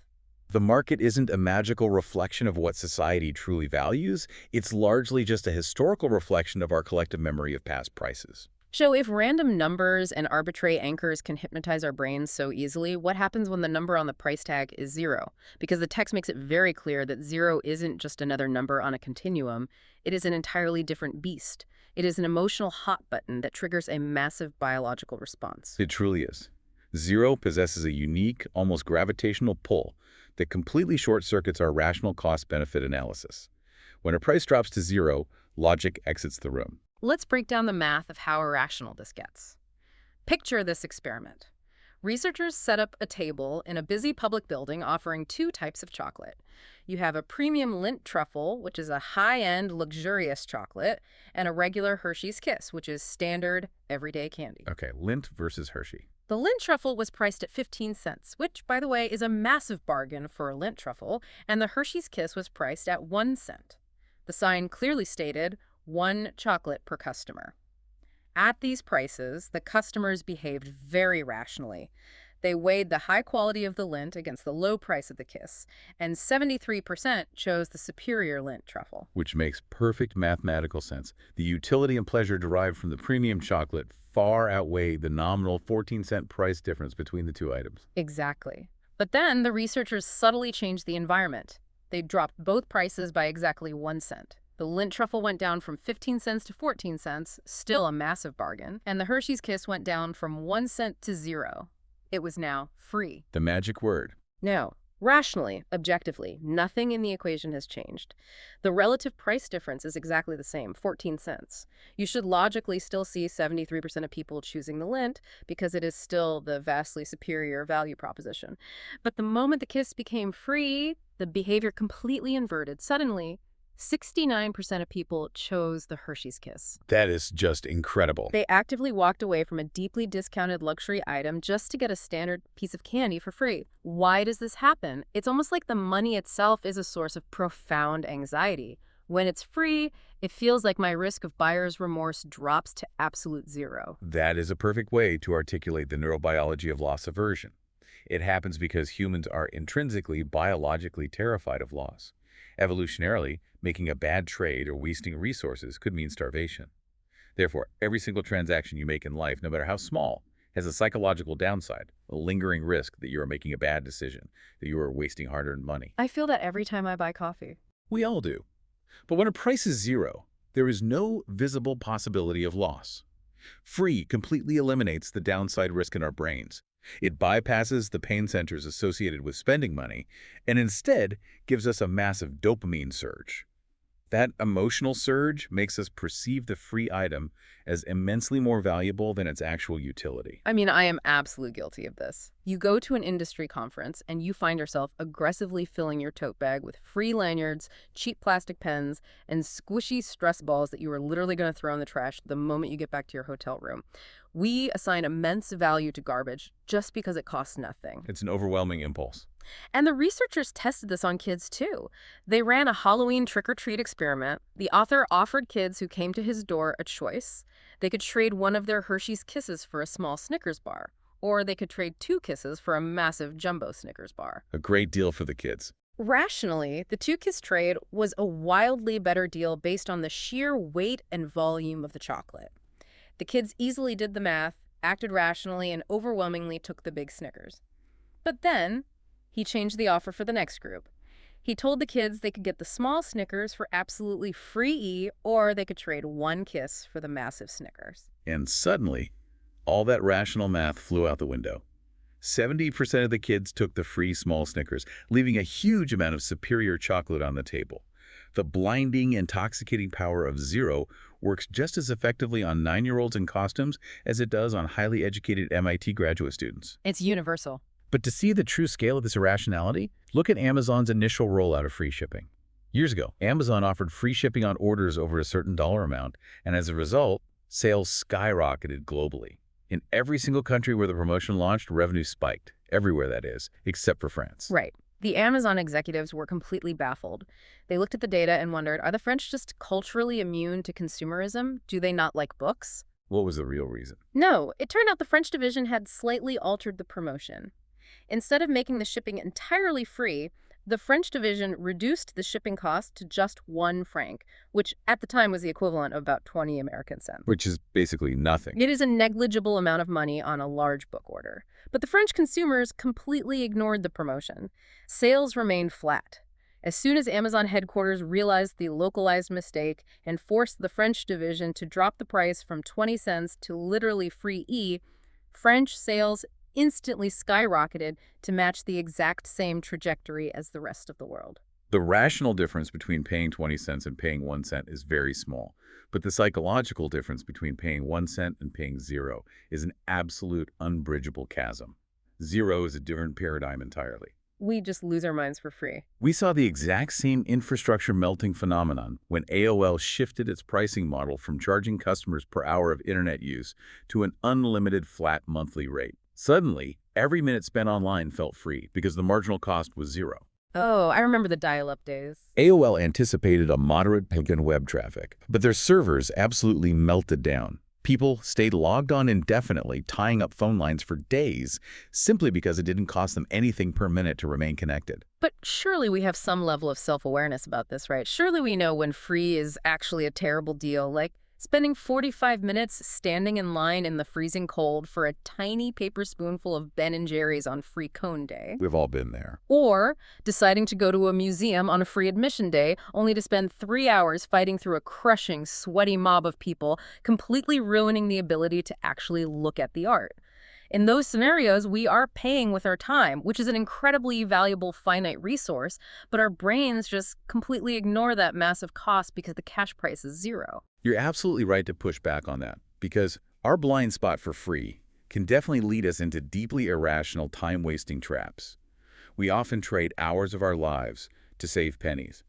Speaker 2: The market isn't a magical reflection of what society truly values. It's largely just a historical reflection of our collective memory of past prices.
Speaker 1: So if random numbers and arbitrary anchors can hypnotize our brains so easily, what happens when the number on the price tag is zero? Because the text makes it very clear that zero isn't just another number on a continuum. It is an entirely different beast. It is an emotional hot button that triggers a massive biological response.
Speaker 2: It truly is. Zero possesses a unique, almost gravitational pull that completely short-circuits our rational cost-benefit analysis. When a price drops to zero, logic exits the room.
Speaker 1: Let's break down the math of how irrational this gets. Picture this experiment. Researchers set up a table in a busy public building offering two types of chocolate. You have a premium Lindt truffle, which is a high-end, luxurious chocolate, and a regular Hershey's Kiss, which is standard, everyday candy.
Speaker 2: Okay, Lindt versus Hershey.
Speaker 1: The Lindt truffle was priced at 15 cents, which, by the way, is a massive bargain for a Lindt truffle, and the Hershey's Kiss was priced at 1 cent. The sign clearly stated, 1 chocolate per customer. At these prices, the customers behaved very rationally. They weighed the high quality of the Lindt against the low price of the Kiss, and 73% chose the superior Lindt truffle.
Speaker 2: Which makes perfect mathematical sense. The utility and pleasure derived from the premium chocolate far outweigh the nominal 14-cent price difference between the two items.
Speaker 1: Exactly. But then the researchers subtly changed the environment. They dropped both prices by exactly 1 cent. The Lindt truffle went down from 15 cents to 14 cents, still a massive bargain, and the Hershey's Kiss went down from 1 cent to 0. It was now free.
Speaker 2: The magic word.
Speaker 1: Now, rationally, objectively, nothing in the equation has changed. The relative price difference is exactly the same, 14 cents. You should logically still see 73% of people choosing the Lindt because it is still the vastly superior value proposition. But the moment the Kiss became free, the behavior completely inverted. Suddenly, 69% of people chose the Hershey's Kiss.
Speaker 2: That is just incredible.
Speaker 1: They actively walked away from a deeply discounted luxury item just to get a standard piece of candy for free. Why does this happen? It's almost like the money itself is a source of profound anxiety. When it's free, it feels like my risk of buyer's remorse drops to absolute zero.
Speaker 2: That is a perfect way to articulate the neurobiology of loss aversion. It happens because humans are intrinsically biologically terrified of loss. Evolutionarily, making a bad trade or wasting resources could mean starvation. Therefore, every single transaction you make in life, no matter how small, has a psychological downside, a lingering risk that you are making a bad decision, that you are wasting hard-earned money.
Speaker 1: I feel that every time I buy coffee.
Speaker 2: We all do. But when a price is zero, there is no visible possibility of loss. Free completely eliminates the downside risk in our brains. It bypasses the pain centers associated with spending money and instead gives us a massive dopamine surge. That emotional surge makes us perceive the free item as immensely more valuable than its actual utility.
Speaker 1: I mean, I am absolutely guilty of this. You go to an industry conference and you find yourself aggressively filling your tote bag with free lanyards, cheap plastic pens, and squishy stress balls that you are literally going to throw in the trash the moment you get back to your hotel room. We assign immense value to garbage just because it costs nothing.
Speaker 2: It's an overwhelming impulse.
Speaker 1: And the researchers tested this on kids, too. They ran a Halloween trick-or-treat experiment. The author offered kids who came to his door a choice. They could trade one of their Hershey's Kisses for a small Snickers bar, or they could trade 2 kisses for a massive jumbo Snickers bar.
Speaker 2: A great deal for the kids.
Speaker 1: Rationally, the 2-kiss trade was a wildly better deal based on the sheer weight and volume of the chocolate. The kids easily did the math, acted rationally, and overwhelmingly took the big Snickers. But then he changed the offer for the next group. He told the kids they could get the small Snickers for absolutely free, or they could trade 1 kiss for the massive Snickers.
Speaker 2: And suddenly, all that rational math flew out the window. 70% of the kids took the free small Snickers, leaving a huge amount of superior chocolate on the table. The blinding, intoxicating power of zero works just as effectively on 9-year-olds in costumes as it does on highly educated MIT graduate students.
Speaker 1: It's universal.
Speaker 2: But to see the true scale of this irrationality, look at Amazon's initial rollout of free shipping. Years ago, Amazon offered free shipping on orders over a certain dollar amount, and as a result, sales skyrocketed globally. In every single country where the promotion launched, revenue spiked. Everywhere, that is, except for France.
Speaker 1: Right. The Amazon executives were completely baffled. They looked at the data and wondered, are the French just culturally immune to consumerism? Do they not like books?
Speaker 2: What was the real reason?
Speaker 1: No, it turned out the French division had slightly altered the promotion. Instead of making the shipping entirely free, The French division reduced the shipping cost to just 1 franc, which at the time was the equivalent of about 20 American cents.
Speaker 2: Which is basically nothing.
Speaker 1: It is a negligible amount of money on a large book order. But the French consumers completely ignored the promotion. Sales remained flat. As soon as Amazon headquarters realized the localized mistake and forced the French division to drop the price from 20 cents to literally free E, French sales instantly skyrocketed to match the exact same trajectory as the rest of the world.
Speaker 2: The rational difference between paying 20 cents and paying 1 cent is very small, but the psychological difference between paying 1 cent and paying 0 is an absolute unbridgeable chasm. 0 is a different paradigm entirely.
Speaker 1: We just lose our minds for free.
Speaker 2: We saw the exact same infrastructure melting phenomenon when AOL shifted its pricing model from charging customers per hour of internet use to an unlimited flat monthly rate. Suddenly, every minute spent online felt free because the marginal cost was 0.
Speaker 1: Oh, I remember the dial-up days.
Speaker 2: AOL anticipated a moderate peak in web traffic, but their servers absolutely melted down. People stayed logged on indefinitely, tying up phone lines for days, simply because it didn't cost them anything per minute to remain connected.
Speaker 1: But surely we have some level of self-awareness about this, right? Surely we know when free is actually a terrible deal, like spending 45 minutes standing in line in the freezing cold for a tiny paper spoonful of Ben & Jerry's on free cone day.
Speaker 2: We've all been there.
Speaker 1: Or deciding to go to a museum on a free admission day, only to spend 3 hours fighting through a crushing, sweaty mob of people, completely ruining the ability to actually look at the art. In those scenarios, we are paying with our time, which is an incredibly valuable finite resource, but our brains just completely ignore that massive cost because the cash price is 0.
Speaker 2: You're absolutely right to push back on that, because our blind spot for free can definitely lead us into deeply irrational, time-wasting traps. We often trade hours of our lives to save pennies.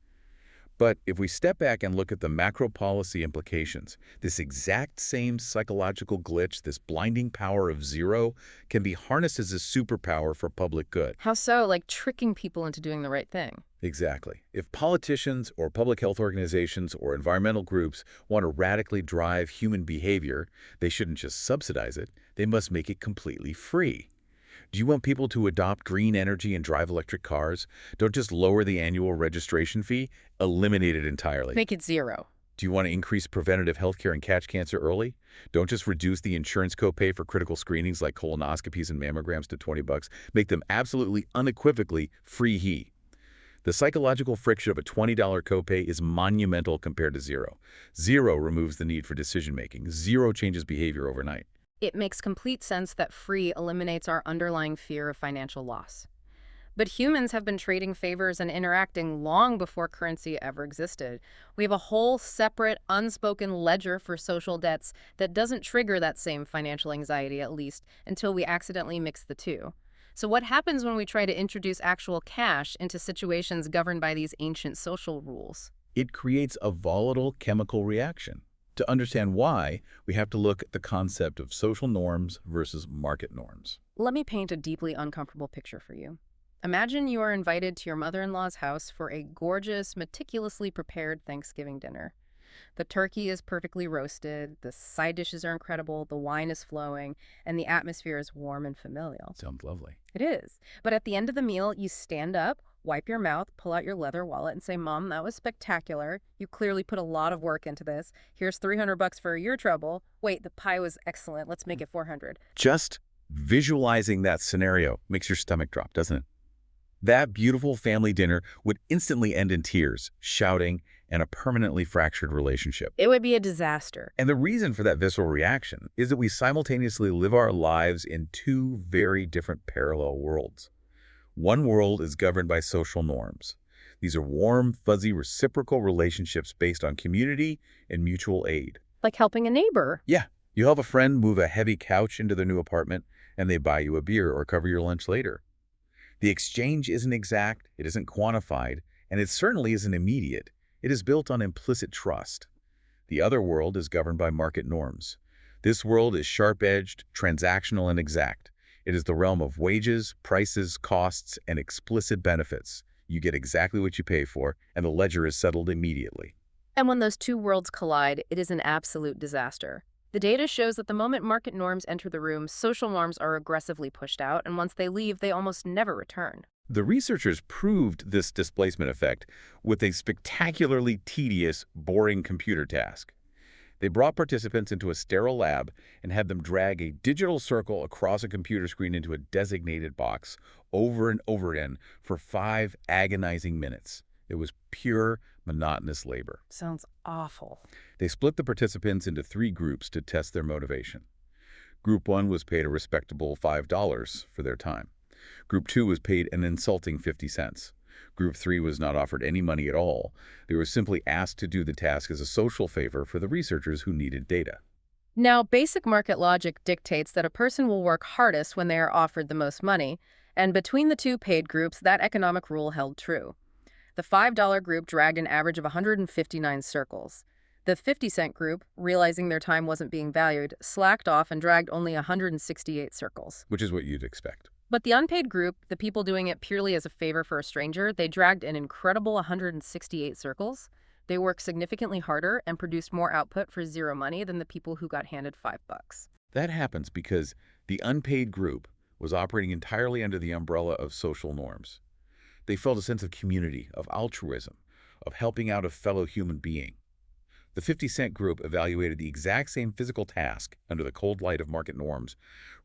Speaker 2: But if we step back and look at the macro policy implications, this exact same psychological glitch, this blinding power of 0, can be harnessed as a superpower for public good.
Speaker 1: How so? Like tricking people into doing the right thing.
Speaker 2: Exactly. If politicians or public health organizations or environmental groups want to radically drive human behavior, they shouldn't just subsidize it, they must make it completely free. Do you want people to adopt green energy and drive electric cars? Don't just lower the annual registration fee, eliminate it entirely.
Speaker 1: Make it 0.
Speaker 2: Do you want to increase preventative health care and catch cancer early? Don't just reduce the insurance copay for critical screenings like colonoscopies and mammograms to $20. Make them absolutely unequivocally free. The psychological friction of a $20 copay is monumental compared to 0. 0 removes the need for decision-making. 0 changes behavior overnight.
Speaker 1: It makes complete sense that free eliminates our underlying fear of financial loss. But humans have been trading favors and interacting long before currency ever existed. We have a whole separate, unspoken ledger for social debts that doesn't trigger that same financial anxiety, at least, until we accidentally mix the two. So what happens when we try to introduce actual cash into situations governed by these ancient social rules?
Speaker 2: It creates a volatile chemical reaction. To understand why, we have to look at the concept of social norms versus market norms.
Speaker 1: Let me paint a deeply uncomfortable picture for you. Imagine you are invited to your mother-in-law's house for a gorgeous, meticulously prepared Thanksgiving dinner. The turkey is perfectly roasted, the side dishes are incredible, the wine is flowing, and the atmosphere is warm and familial.
Speaker 2: Sounds lovely.
Speaker 1: It is. But at the end of the meal, you stand up, wipe your mouth, pull out your leather wallet, and say, "Mom, that was spectacular. You clearly put a lot of work into this. Here's $300 for your trouble. Wait, the pie was excellent. Let's make it $400."
Speaker 2: Just visualizing that scenario makes your stomach drop, doesn't it? That beautiful family dinner would instantly end in tears, shouting, and a permanently fractured relationship.
Speaker 1: It would be a disaster.
Speaker 2: And the reason for that visceral reaction is that we simultaneously live our lives in two very different parallel worlds. One world is governed by social norms. These are warm, fuzzy, reciprocal relationships based on community and mutual aid.
Speaker 1: Like helping a neighbor.
Speaker 2: Yeah, you help a friend move a heavy couch into their new apartment, and they buy you a beer or cover your lunch later. The exchange isn't exact, it isn't quantified, and it certainly isn't immediate. It is built on implicit trust. The other world is governed by market norms. This world is sharp-edged, transactional, and exact. It is the realm of wages, prices, costs, and explicit benefits. You get exactly what you pay for, and the ledger is settled immediately.
Speaker 1: And when those two worlds collide, it is an absolute disaster. The data shows that the moment market norms enter the room, social norms are aggressively pushed out, and once they leave, they almost never return.
Speaker 2: The researchers proved this displacement effect with a spectacularly tedious, boring computer task. They brought participants into a sterile lab and had them drag a digital circle across a computer screen into a designated box over and over again for 5 agonizing minutes. It was pure, monotonous labor.
Speaker 1: Sounds awful.
Speaker 2: They split the participants into 3 groups to test their motivation. Group 1 was paid a respectable $5 for their time. Group 2 was paid an insulting 50 cents. Group 3 was not offered any money at all. They were simply asked to do the task as a social favor for the researchers who needed data.
Speaker 1: Now, basic market logic dictates that a person will work hardest when they are offered the most money, and between the 2 paid groups, that economic rule held true. The $5 group dragged an average of 159 circles. The 50-cent group, realizing their time wasn't being valued, slacked off and dragged only 168 circles.
Speaker 2: Which is what you'd expect.
Speaker 1: But the unpaid group, the people doing it purely as a favor for a stranger, they dragged an incredible 168 circles. They worked significantly harder and produced more output for 0 money than the people who got handed $5.
Speaker 2: That happens because the unpaid group was operating entirely under the umbrella of social norms. They felt a sense of community, of altruism, of helping out a fellow human being. The 50-cent group evaluated the exact same physical task under the cold light of market norms,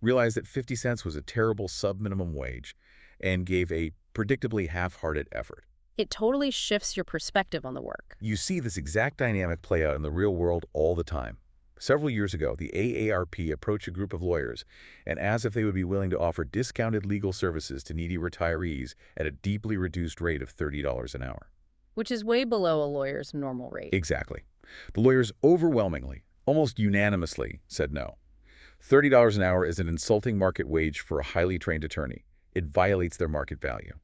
Speaker 2: realized that 50 cents was a terrible sub-minimum wage, and gave a predictably half-hearted effort.
Speaker 1: It totally shifts your perspective on the work.
Speaker 2: You see this exact dynamic play out in the real world all the time. Several years ago, the AARP approached a group of lawyers and asked if they would be willing to offer discounted legal services to needy retirees at a deeply reduced rate of $30 an hour.
Speaker 1: Which is way below a lawyer's normal rate.
Speaker 2: Exactly. The lawyers overwhelmingly, almost unanimously, said no. $30 an hour is an insulting market wage for a highly trained attorney. It violates their market value.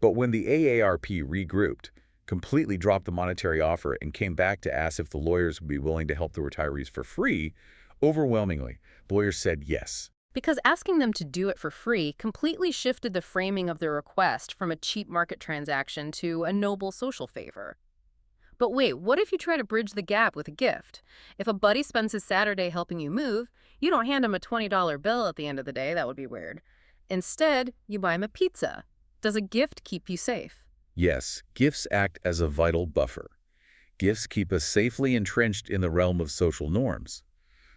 Speaker 2: But when the AARP regrouped, completely dropped the monetary offer, and came back to ask if the lawyers would be willing to help the retirees for free, overwhelmingly, lawyers said yes.
Speaker 1: Because asking them to do it for free completely shifted the framing of their request from a cheap market transaction to a noble social favor. But wait, what if you try to bridge the gap with a gift? If a buddy spends his Saturday helping you move, you don't hand him a $20 bill at the end of the day. That would be weird. Instead, you buy him a pizza. Does a gift keep you safe?
Speaker 2: Yes, gifts act as a vital buffer. Gifts keep us safely entrenched in the realm of social norms.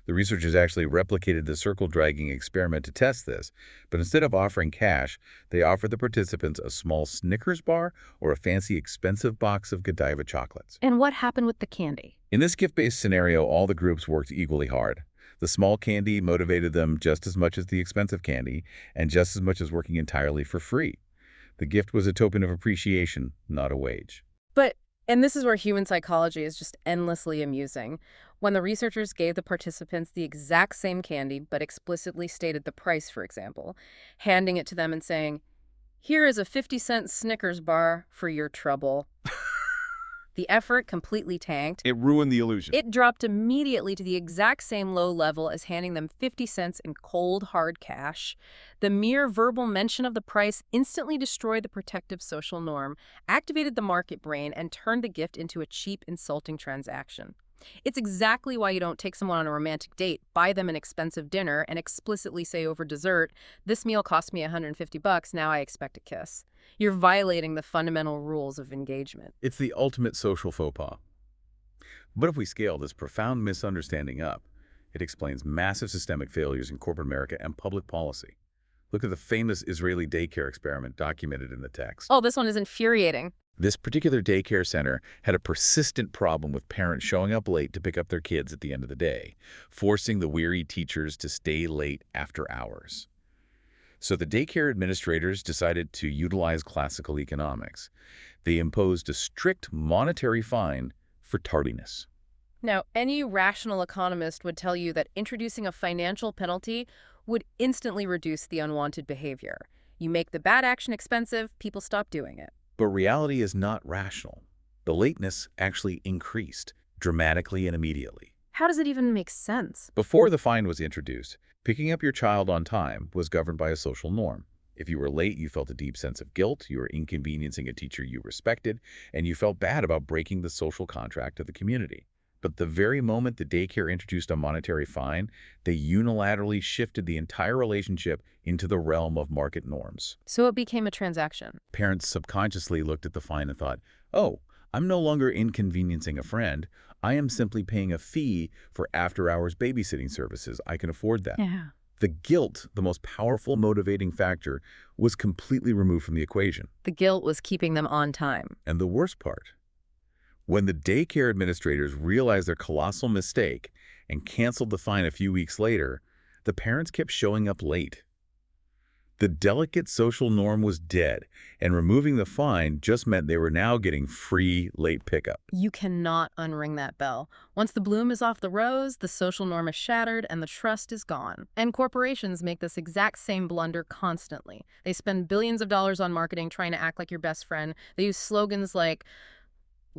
Speaker 2: The researchers actually replicated the circle-dragging experiment to test this, but instead of offering cash, they offered the participants a small Snickers bar or a fancy expensive box of Godiva chocolates.
Speaker 1: And what happened with the candy?
Speaker 2: In this gift-based scenario, all the groups worked equally hard. The small candy motivated them just as much as the expensive candy, and just as much as working entirely for free. The gift was a token of appreciation, not a wage.
Speaker 1: And this is where human psychology is just endlessly amusing. When the researchers gave the participants the exact same candy, but explicitly stated the price, for example, handing it to them and saying, "Here is a 50-cent Snickers bar for your trouble." The effort completely tanked.
Speaker 2: It ruined the illusion.
Speaker 1: It dropped immediately to the exact same low level as handing them 50 cents in cold, hard cash. The mere verbal mention of the price instantly destroyed the protective social norm, activated the market brain, and turned the gift into a cheap, insulting transaction. It's exactly why you don't take someone on a romantic date, buy them an expensive dinner, and explicitly say over dessert, "This meal cost me $150, now I expect a kiss." You're violating the fundamental rules of engagement.
Speaker 2: It's the ultimate social faux pas. But if we scale this profound misunderstanding up, it explains massive systemic failures in corporate America and public policy. Look at the famous Israeli daycare experiment documented in the text.
Speaker 1: Oh, this one is infuriating.
Speaker 2: This particular daycare center had a persistent problem with parents showing up late to pick up their kids at the end of the day, forcing the weary teachers to stay late after hours. So the daycare administrators decided to utilize classical economics. They imposed a strict monetary fine for tardiness.
Speaker 1: Now, any rational economist would tell you that introducing a financial penalty would instantly reduce the unwanted behavior. You make the bad action expensive, people stop doing it.
Speaker 2: But reality is not rational. The lateness actually increased dramatically and immediately.
Speaker 1: How does it even make sense?
Speaker 2: Before the fine was introduced, picking up your child on time was governed by a social norm. If you were late, you felt a deep sense of guilt, you were inconveniencing a teacher you respected, and you felt bad about breaking the social contract of the community. But the very moment the daycare introduced a monetary fine, they unilaterally shifted the entire relationship into the realm of market norms.
Speaker 1: So it became a transaction.
Speaker 2: Parents subconsciously looked at the fine and thought, oh, I'm no longer inconveniencing a friend. I am simply paying a fee for after-hours babysitting services. I can afford that.
Speaker 1: Yeah.
Speaker 2: The guilt, the most powerful motivating factor, was completely removed from the equation.
Speaker 1: The guilt was keeping them on time.
Speaker 2: And the worst part, when the daycare administrators realized their colossal mistake and canceled the fine a few weeks later, the parents kept showing up late. The delicate social norm was dead, and removing the fine just meant they were now getting free late pickup.
Speaker 1: You cannot unring that bell. Once the bloom is off the rose, the social norm is shattered and the trust is gone. And corporations make this exact same blunder constantly. They spend billions of dollars on marketing trying to act like your best friend. They use slogans like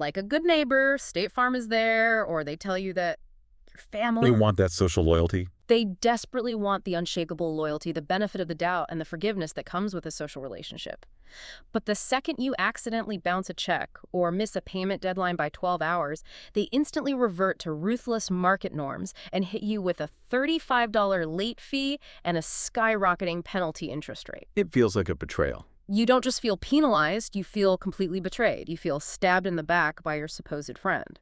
Speaker 1: a good neighbor, State Farm is there, or they tell you that your family...
Speaker 2: They want that social loyalty.
Speaker 1: They desperately want the unshakable loyalty, the benefit of the doubt, and the forgiveness that comes with a social relationship. But the second you accidentally bounce a check or miss a payment deadline by 12 hours, they instantly revert to ruthless market norms and hit you with a $35 late fee and a skyrocketing penalty interest rate.
Speaker 2: It feels like a betrayal.
Speaker 1: You don't just feel penalized, you feel completely betrayed. You feel stabbed in the back by your supposed friend.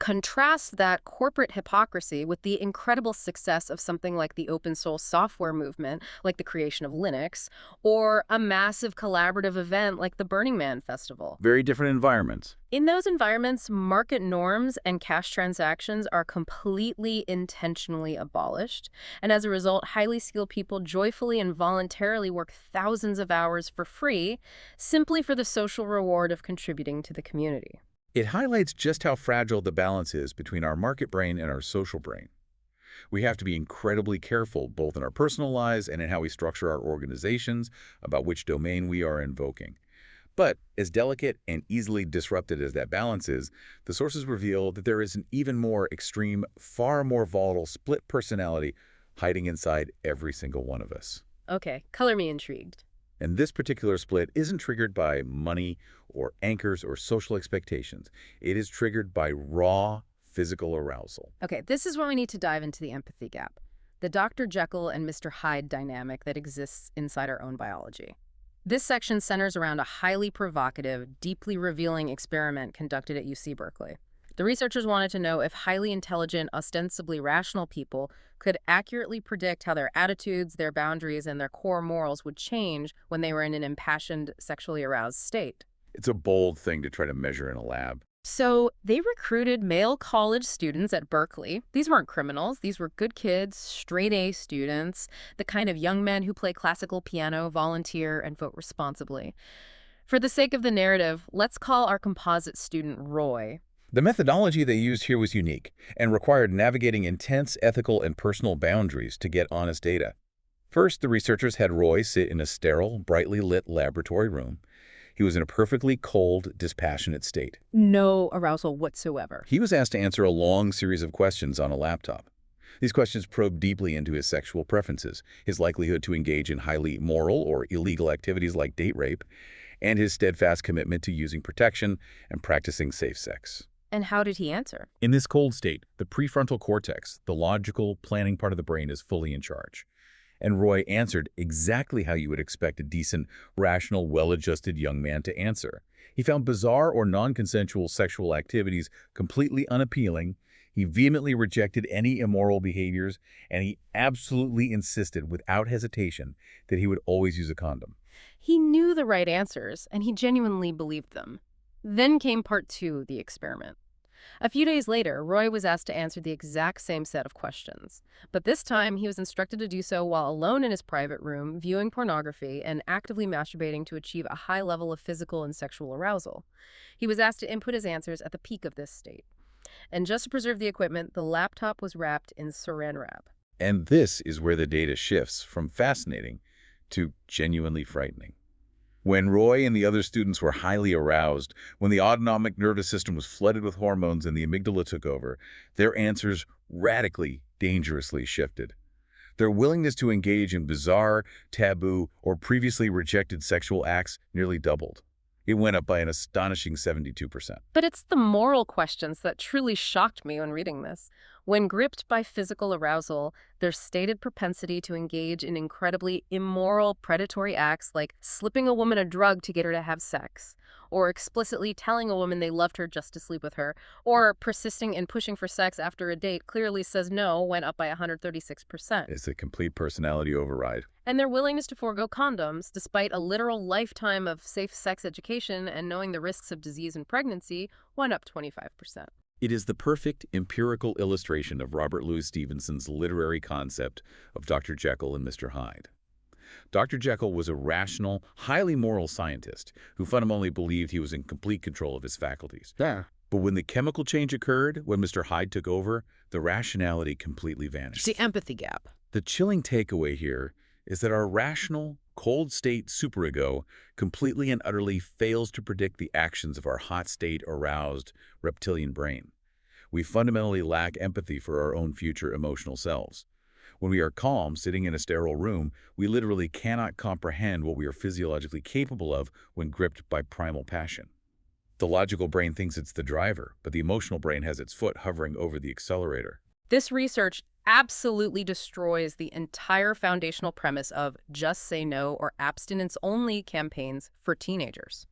Speaker 1: Contrast that corporate hypocrisy with the incredible success of something like the open source software movement, like the creation of Linux, or a massive collaborative event like the Burning Man Festival.
Speaker 2: Very different environments.
Speaker 1: In those environments, market norms and cash transactions are completely intentionally abolished, and as a result, highly skilled people joyfully and voluntarily work thousands of hours for free, simply for the social reward of contributing to the community.
Speaker 2: It highlights just how fragile the balance is between our market brain and our social brain. We have to be incredibly careful, both in our personal lives and in how we structure our organizations, about which domain we are invoking. But as delicate and easily disrupted as that balance is, the sources reveal that there is an even more extreme, far more volatile split personality hiding inside every single one of us.
Speaker 1: Okay, color me intrigued.
Speaker 2: And this particular split isn't triggered by money or anchors or social expectations. It is triggered by raw physical arousal.
Speaker 1: Okay, this is where we need to dive into the empathy gap, the Dr. Jekyll and Mr. Hyde dynamic that exists inside our own biology. This section centers around a highly provocative, deeply revealing experiment conducted at UC Berkeley. The researchers wanted to know if highly intelligent, ostensibly rational people could accurately predict how their attitudes, their boundaries, and their core morals would change when they were in an impassioned, sexually aroused state.
Speaker 2: It's a bold thing to try to measure in a lab.
Speaker 1: So they recruited male college students at Berkeley. These weren't criminals. These were good kids, straight-A students, the kind of young men who play classical piano, volunteer, and vote responsibly. For the sake of the narrative, let's call our composite student Roy.
Speaker 2: The methodology they used here was unique and required navigating intense ethical and personal boundaries to get honest data. First, the researchers had Roy sit in a sterile, brightly lit laboratory room. He was in a perfectly cold, dispassionate state.
Speaker 1: No arousal whatsoever.
Speaker 2: He was asked to answer a long series of questions on a laptop. These questions probed deeply into his sexual preferences, his likelihood to engage in highly immoral or illegal activities like date rape, and his steadfast commitment to using protection and practicing safe sex.
Speaker 1: And how did he answer?
Speaker 2: In this cold state, the prefrontal cortex, the logical, planning part of the brain, is fully in charge. And Roy answered exactly how you would expect a decent, rational, well-adjusted young man to answer. He found bizarre or non-consensual sexual activities completely unappealing. He vehemently rejected any immoral behaviors, and he absolutely insisted, without hesitation, that he would always use a condom.
Speaker 1: He knew the right answers, and he genuinely believed them. Then came part 2 of the experiment. A few days later, Roy was asked to answer the exact same set of questions. But this time, he was instructed to do so while alone in his private room, viewing pornography and actively masturbating to achieve a high level of physical and sexual arousal. He was asked to input his answers at the peak of this state. And just to preserve the equipment, the laptop was wrapped in saran wrap.
Speaker 2: And this is where the data shifts from fascinating to genuinely frightening. When Roy and the other students were highly aroused, when the autonomic nervous system was flooded with hormones and the amygdala took over, their answers radically, dangerously shifted. Their willingness to engage in bizarre, taboo, or previously rejected sexual acts nearly doubled. It went up by an astonishing 72%.
Speaker 1: But it's the moral questions that truly shocked me when reading this. When gripped by physical arousal, their stated propensity to engage in incredibly immoral, predatory acts like slipping a woman a drug to get her to have sex, or explicitly telling a woman they loved her just to sleep with her, or persisting in pushing for sex after a date clearly says no, went up by 136%.
Speaker 2: It's a complete personality override.
Speaker 1: And their willingness to forego condoms, despite a literal lifetime of safe sex education and knowing the risks of disease and pregnancy, went up 25%.
Speaker 2: It is the perfect empirical illustration of Robert Louis Stevenson's literary concept of Dr. Jekyll and Mr. Hyde. Dr. Jekyll was a rational, highly moral scientist who fundamentally believed he was in complete control of his faculties.
Speaker 3: Yeah.
Speaker 2: But when the chemical change occurred, when Mr. Hyde took over, the rationality completely vanished.
Speaker 3: It's the empathy gap.
Speaker 2: The chilling takeaway here is that our rational, cold-state superego completely and utterly fails to predict the actions of our hot-state, aroused, reptilian brain. We fundamentally lack empathy for our own future emotional selves. When we are calm, sitting in a sterile room, we literally cannot comprehend what we are physiologically capable of when gripped by primal passion. The logical brain thinks it's the driver, but the emotional brain has its foot hovering over the accelerator.
Speaker 1: This research absolutely destroys the entire foundational premise of just say no or abstinence-only campaigns for teenagers.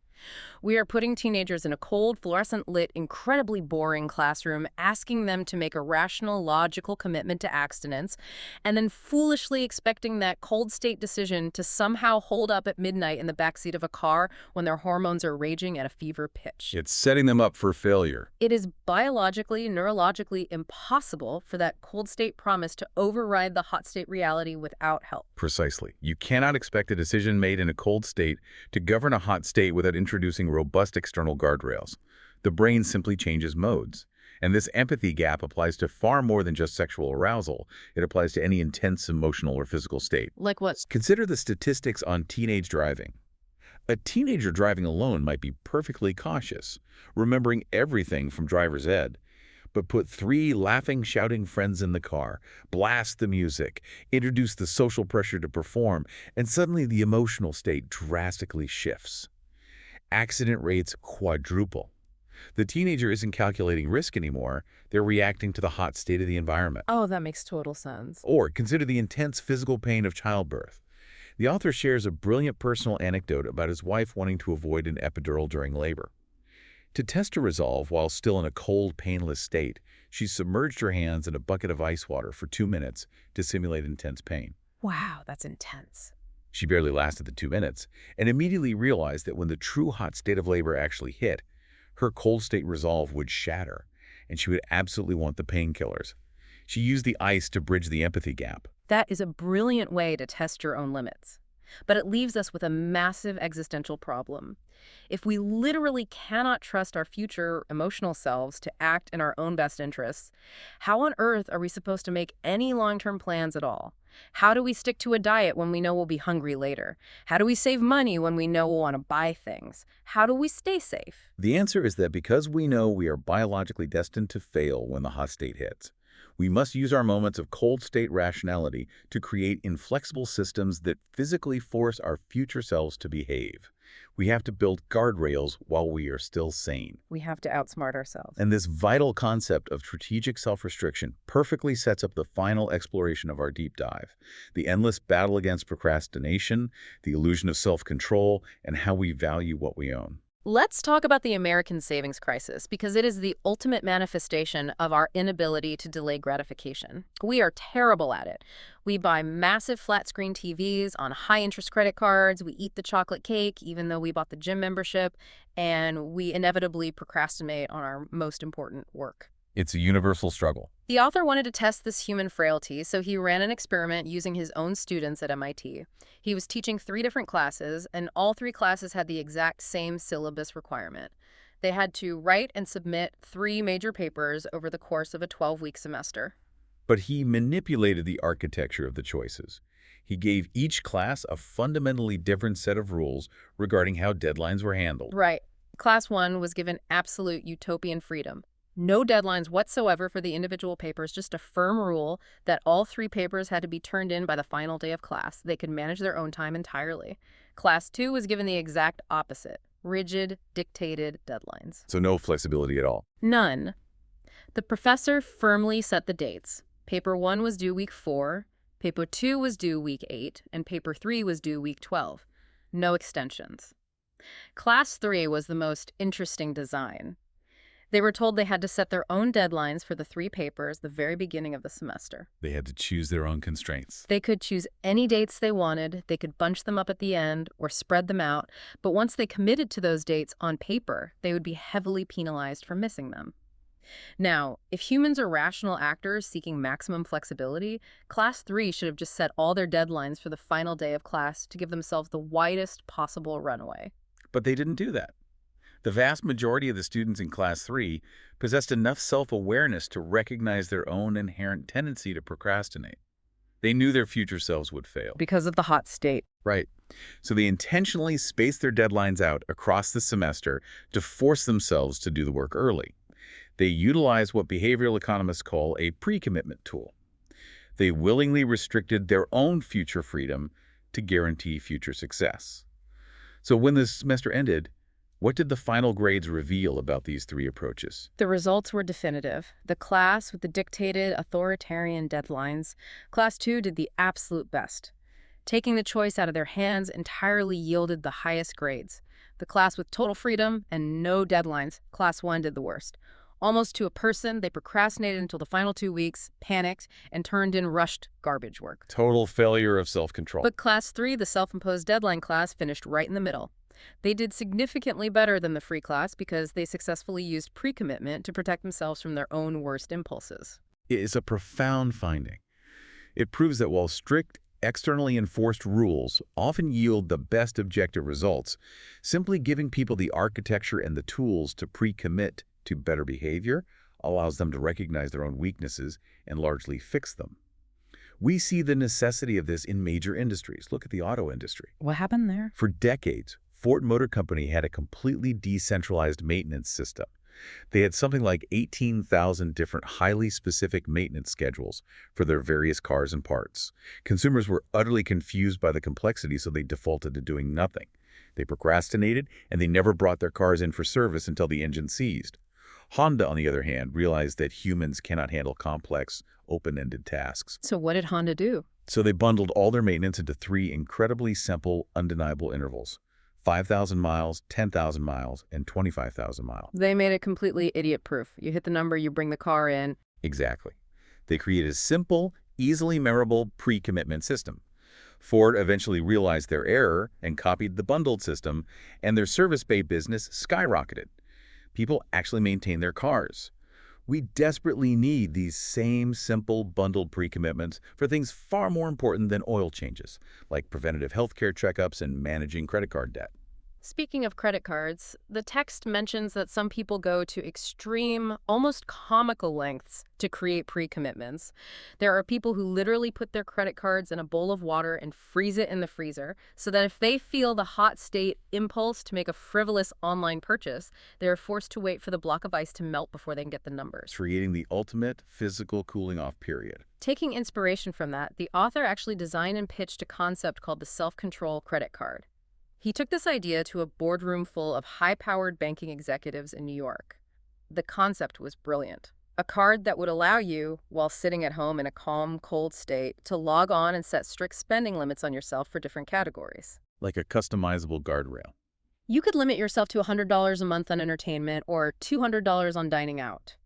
Speaker 1: We are putting teenagers in a cold, fluorescent-lit, incredibly boring classroom, asking them to make a rational, logical commitment to abstinence, and then foolishly expecting that cold-state decision to somehow hold up at midnight in the backseat of a car when their hormones are raging at a fever pitch.
Speaker 2: It's setting them up for failure.
Speaker 1: It is biologically, neurologically impossible for that cold-state promise to override the hot-state reality without help.
Speaker 2: Precisely. You cannot expect a decision made in a cold state to govern a hot state without introducing robust external guardrails. The brain simply changes modes. And this empathy gap applies to far more than just sexual arousal. It applies to any intense emotional or physical state.
Speaker 1: Like what?
Speaker 2: Consider the statistics on teenage driving. A teenager driving alone might be perfectly cautious, remembering everything from driver's ed. But put 3 laughing, shouting friends in the car, blast the music, introduce the social pressure to perform, and suddenly the emotional state drastically shifts. Accident rates quadruple. The teenager isn't calculating risk anymore. They're reacting to the hot state of the environment.
Speaker 1: Oh, that makes total sense.
Speaker 2: Or consider the intense physical pain of childbirth. The author shares a brilliant personal anecdote about his wife wanting to avoid an epidural during labor. To test her resolve while still in a cold, painless state, she submerged her hands in a bucket of ice water for 2 minutes to simulate intense pain.
Speaker 1: Wow, that's intense.
Speaker 2: She barely lasted the 2 minutes and immediately realized that when the true hot state of labor actually hit, her cold state resolve would shatter, and she would absolutely want the painkillers. She used the ice to bridge the empathy gap.
Speaker 1: That is a brilliant way to test your own limits. But it leaves us with a massive existential problem. If we literally cannot trust our future emotional selves to act in our own best interests, how on earth are we supposed to make any long-term plans at all? How do we stick to a diet when we know we'll be hungry later? How do we save money when we know we'll want to buy things? How do we stay safe?
Speaker 2: The answer is that because we know we are biologically destined to fail when the hot state hits, we must use our moments of cold state rationality to create inflexible systems that physically force our future selves to behave. We have to build guardrails while we are still sane.
Speaker 1: We have to outsmart ourselves.
Speaker 2: And this vital concept of strategic self-restriction perfectly sets up the final exploration of our deep dive, the endless battle against procrastination, the illusion of self-control, and how we value what we own.
Speaker 1: Let's talk about the American savings crisis, because it is the ultimate manifestation of our inability to delay gratification. We are terrible at it. We buy massive flat-screen TVs on high-interest credit cards, we eat the chocolate cake even though we bought the gym membership, and we inevitably procrastinate on our most important work.
Speaker 2: It's a universal struggle.
Speaker 1: The author wanted to test this human frailty, so he ran an experiment using his own students at MIT. He was teaching 3 different classes, and all 3 classes had the exact same syllabus requirement. They had to write and submit 3 major papers over the course of a 12-week semester.
Speaker 2: But he manipulated the architecture of the choices. He gave each class a fundamentally different set of rules regarding how deadlines were handled.
Speaker 1: Right. Class 1 was given absolute utopian freedom. No deadlines whatsoever for the individual papers, just a firm rule that all 3 papers had to be turned in by the final day of class. They could manage their own time entirely. Class 2 was given the exact opposite. rigid, dictated deadlines.
Speaker 2: So no flexibility at all.
Speaker 1: None. The professor firmly set the dates. Paper 1 was due week 4, paper 2 was due week 8, and paper 3 was due week 12. No extensions. Class 3 was the most interesting design. They were told they had to set their own deadlines for the 3 papers the very beginning of the semester.
Speaker 2: They had to choose their own constraints.
Speaker 1: They could choose any dates they wanted, they could bunch them up at the end or spread them out, but once they committed to those dates on paper, they would be heavily penalized for missing them. Now, if humans are rational actors seeking maximum flexibility, Class 3 should have just set all their deadlines for the final day of class to give themselves the widest possible runway.
Speaker 2: But they didn't do that. The vast majority of the students in Class 3 possessed enough self-awareness to recognize their own inherent tendency to procrastinate. They knew their future selves would fail.
Speaker 1: Because of the hot state.
Speaker 2: Right. So they intentionally spaced their deadlines out across the semester to force themselves to do the work early. They utilized what behavioral economists call a pre-commitment tool. They willingly restricted their own future freedom to guarantee future success. So when the semester ended, what did the final grades reveal about these 3 approaches?
Speaker 1: The results were definitive. The class with the dictated, authoritarian deadlines, Class 2 did the absolute best. Taking the choice out of their hands entirely yielded the highest grades. The class with total freedom and no deadlines, Class 1 did the worst. Almost to a person, they procrastinated until the final 2 weeks, panicked, and turned in rushed garbage work.
Speaker 2: Total failure of self-control.
Speaker 1: But Class 3, the self-imposed deadline class, finished right in the middle. They did significantly better than the free class because they successfully used pre-commitment to protect themselves from their own worst impulses.
Speaker 2: It is a profound finding. It proves that while strict, externally enforced rules often yield the best objective results, simply giving people the architecture and the tools to pre-commit to better behavior allows them to recognize their own weaknesses and largely fix them. We see the necessity of this in major industries. Look at the auto industry.
Speaker 1: What happened there?
Speaker 2: For decades, Ford Motor Company had a completely decentralized maintenance system. They had something like 18,000 different highly specific maintenance schedules for their various cars and parts. Consumers were utterly confused by the complexity, so they defaulted to doing nothing. They procrastinated, and they never brought their cars in for service until the engine seized. Honda, on the other hand, realized that humans cannot handle complex, open-ended tasks.
Speaker 1: So what did Honda do?
Speaker 2: So they bundled all their maintenance into 3 incredibly simple, undeniable intervals: 5,000 miles, 10,000 miles, and 25,000 miles.
Speaker 1: They made it completely idiot-proof. You hit the number, you bring the car in.
Speaker 2: Exactly. They created a simple, easily memorable pre-commitment system. Ford eventually realized their error and copied the bundled system, and their service bay business skyrocketed. People actually maintain their cars. We desperately need these same simple bundled pre-commitments for things far more important than oil changes, like preventative healthcare checkups and managing credit card debt.
Speaker 1: Speaking of credit cards, the text mentions that some people go to extreme, almost comical lengths to create pre-commitments. There are people who literally put their credit cards in a bowl of water and freeze it in the freezer so that if they feel the hot state impulse to make a frivolous online purchase, they are forced to wait for the block of ice to melt before they can get the numbers.
Speaker 2: Creating the ultimate physical cooling-off period.
Speaker 1: Taking inspiration from that, the author actually designed and pitched a concept called the self-control credit card. He took this idea to a boardroom full of high-powered banking executives in New York. The concept was brilliant. A card that would allow you, while sitting at home in a calm, cold state, to log on and set strict spending limits on yourself for different categories.
Speaker 2: Like a customizable guardrail.
Speaker 1: You could limit yourself to $100 a month on entertainment or $200 on dining out.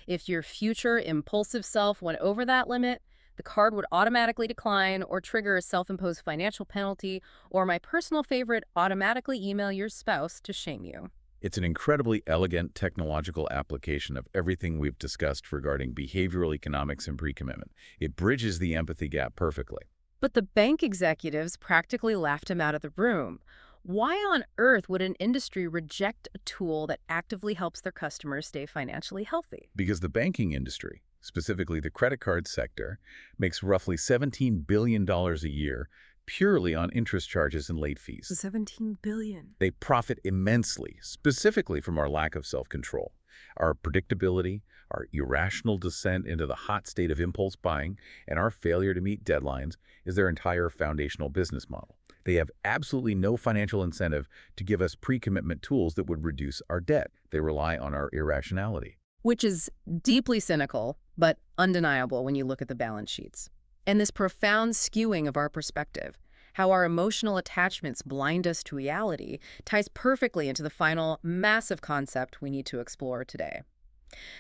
Speaker 1: If your future impulsive self went over that limit, the card would automatically decline or trigger a self-imposed financial penalty, or my personal favorite, automatically email your spouse to shame you.
Speaker 2: It's an incredibly elegant technological application of everything we've discussed regarding behavioral economics and pre-commitment. It bridges the empathy gap perfectly.
Speaker 1: But the bank executives practically laughed him out of the room. Why on earth would an industry reject a tool that actively helps their customers stay financially healthy?
Speaker 2: Because the banking industry, specifically the credit card sector, makes roughly $17 billion a year purely on interest charges and late fees.
Speaker 1: $17 billion.
Speaker 2: They profit immensely, specifically from our lack of self-control, our predictability, our irrational descent into the hot state of impulse buying, and our failure to meet deadlines is their entire foundational business model. They have absolutely no financial incentive to give us pre-commitment tools that would reduce our debt. They rely on our irrationality.
Speaker 1: Which is deeply cynical, but undeniable when you look at the balance sheets. And this profound skewing of our perspective, how our emotional attachments blind us to reality, ties perfectly into the final massive concept we need to explore today.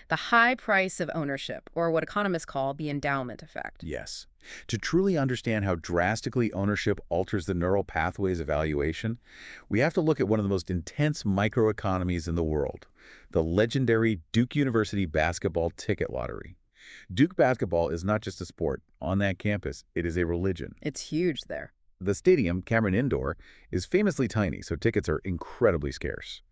Speaker 1: The high price of ownership, or what economists call the endowment effect.
Speaker 2: Yes. To truly understand how drastically ownership alters the neural pathways of valuation, we have to look at one of the most intense microeconomies in the world, the legendary Duke University basketball ticket lottery. Duke basketball is not just a sport. On that campus, it is a religion.
Speaker 1: It's huge there.
Speaker 2: The stadium, Cameron Indoor, is famously tiny, so tickets are incredibly scarce.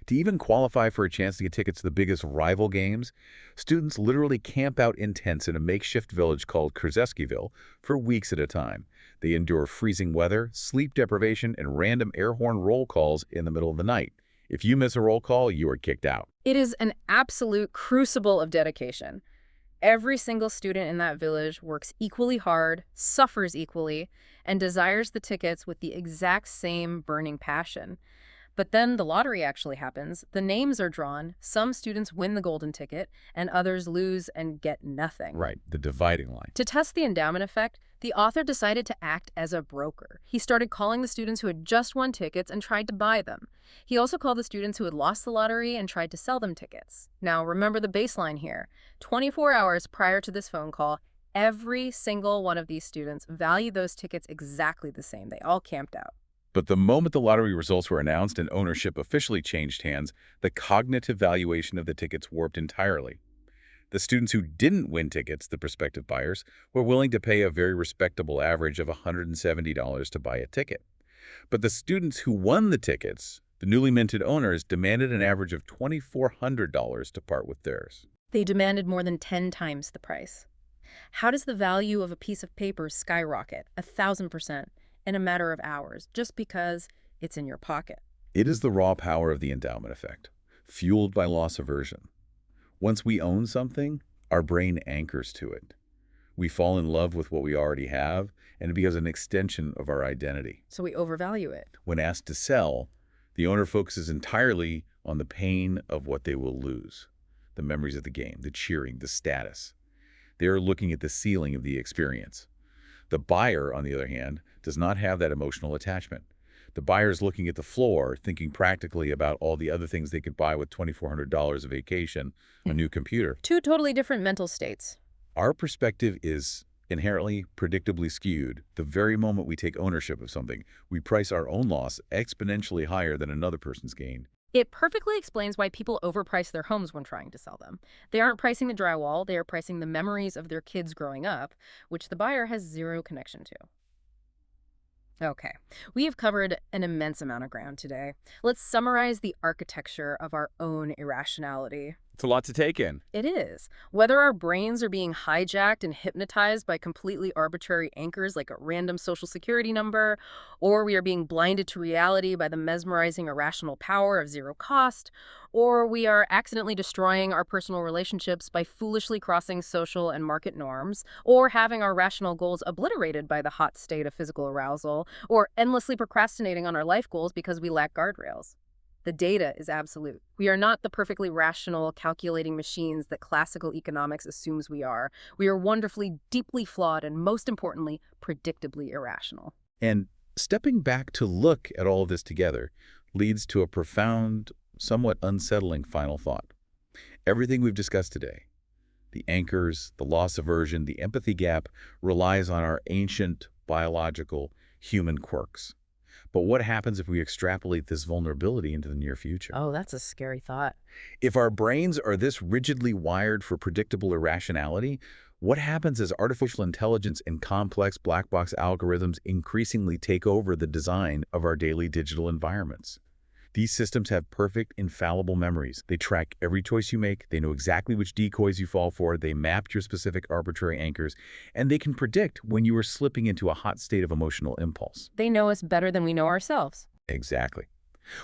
Speaker 2: To even qualify for a chance to get tickets to the biggest rival games, students literally camp out in tents in a makeshift village called Krzeskiwil for weeks at a time. They endure freezing weather, sleep deprivation, and random air horn roll calls in the middle of the night. If you miss a roll call, you are kicked out.
Speaker 1: It is an absolute crucible of dedication. Every single student in that village works equally hard, suffers equally, and desires the tickets with the exact same burning passion. But then the lottery actually happens, the names are drawn, some students win the golden ticket, and others lose and get nothing.
Speaker 2: Right, the dividing line.
Speaker 1: To test the endowment effect, the author decided to act as a broker. He started calling the students who had just won tickets and tried to buy them. He also called the students who had lost the lottery and tried to sell them tickets. Now, remember the baseline here. 24 hours prior to this phone call, every single one of these students valued those tickets exactly the same. They all camped out.
Speaker 2: But the moment the lottery results were announced and ownership officially changed hands, the cognitive valuation of the tickets warped entirely. The students who didn't win tickets, the prospective buyers, were willing to pay a very respectable average of $170 to buy a ticket. But the students who won the tickets, the newly minted owners, demanded an average of $2,400 to part with theirs.
Speaker 1: They demanded more than 10 times the price. How does the value of a piece of paper skyrocket 1,000%? In a matter of hours, just because it's in your pocket?
Speaker 2: It is the raw power of the endowment effect, fueled by loss aversion. Once we own something, our brain anchors to it. We fall in love with what we already have, and it becomes an extension of our identity.
Speaker 1: So we overvalue it.
Speaker 2: When asked to sell, the owner focuses entirely on the pain of what they will lose, the memories of the game, the cheering, the status. They are looking at the ceiling of the experience. The buyer, on the other hand, does not have that emotional attachment. The buyer is looking at the floor, thinking practically about all the other things they could buy with $2,400 a vacation, a new computer.
Speaker 1: Two totally different mental states.
Speaker 2: Our perspective is inherently predictably skewed. The very moment we take ownership of something, we price our own loss exponentially higher than another person's gain.
Speaker 1: It perfectly explains why people overprice their homes when trying to sell them. They aren't pricing the drywall, they are pricing the memories of their kids growing up, which the buyer has zero connection to. Okay, we have covered an immense amount of ground today. Let's summarize the architecture of our own irrationality.
Speaker 2: It's a lot to take in.
Speaker 1: It is. Whether our brains are being hijacked and hypnotized by completely arbitrary anchors like a random social security number, or we are being blinded to reality by the mesmerizing irrational power of zero cost, or we are accidentally destroying our personal relationships by foolishly crossing social and market norms, or having our rational goals obliterated by the hot state of physical arousal, or endlessly procrastinating on our life goals because we lack guardrails. The data is absolute. We are not the perfectly rational, calculating machines that classical economics assumes we are. We are wonderfully, deeply flawed, and most importantly, predictably irrational.
Speaker 2: And stepping back to look at all of this together leads to a profound, somewhat unsettling final thought. Everything we've discussed today, the anchors, the loss aversion, the empathy gap, relies on our ancient, biological, human quirks. But what happens if we extrapolate this vulnerability into the near future?
Speaker 1: Oh, that's a scary thought.
Speaker 2: If our brains are this rigidly wired for predictable irrationality, what happens as artificial intelligence and complex black box algorithms increasingly take over the design of our daily digital environments? These systems have perfect, infallible memories. They track every choice you make, they know exactly which decoys you fall for, they map your specific arbitrary anchors, and they can predict when you are slipping into a hot state of emotional impulse.
Speaker 1: They know us better than we know ourselves.
Speaker 2: Exactly.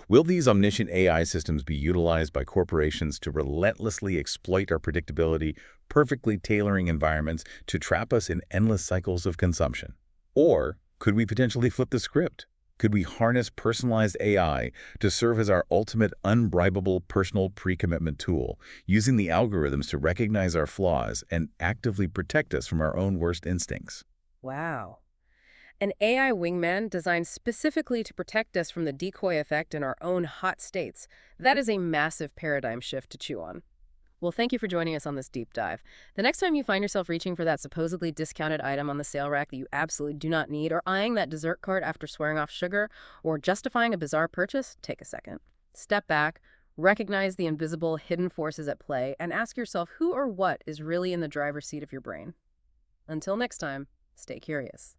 Speaker 2: Will these omniscient AI systems be utilized by corporations to relentlessly exploit our predictability, perfectly tailoring environments to trap us in endless cycles of consumption? Or could we potentially flip the script? Could we harness personalized AI to serve as our ultimate unbribable personal pre-commitment tool, using the algorithms to recognize our flaws and actively protect us from our own worst instincts?
Speaker 1: Wow. An AI wingman designed specifically to protect us from the decoy effect in our own hot states. That is a massive paradigm shift to chew on. Well, thank you for joining us on this deep dive. The next time you find yourself reaching for that supposedly discounted item on the sale rack that you absolutely do not need, or eyeing that dessert cart after swearing off sugar, or justifying a bizarre purchase, take a second. Step back, recognize the invisible, hidden forces at play, and ask yourself who or what is really in the driver's seat of your brain. Until next time, stay curious.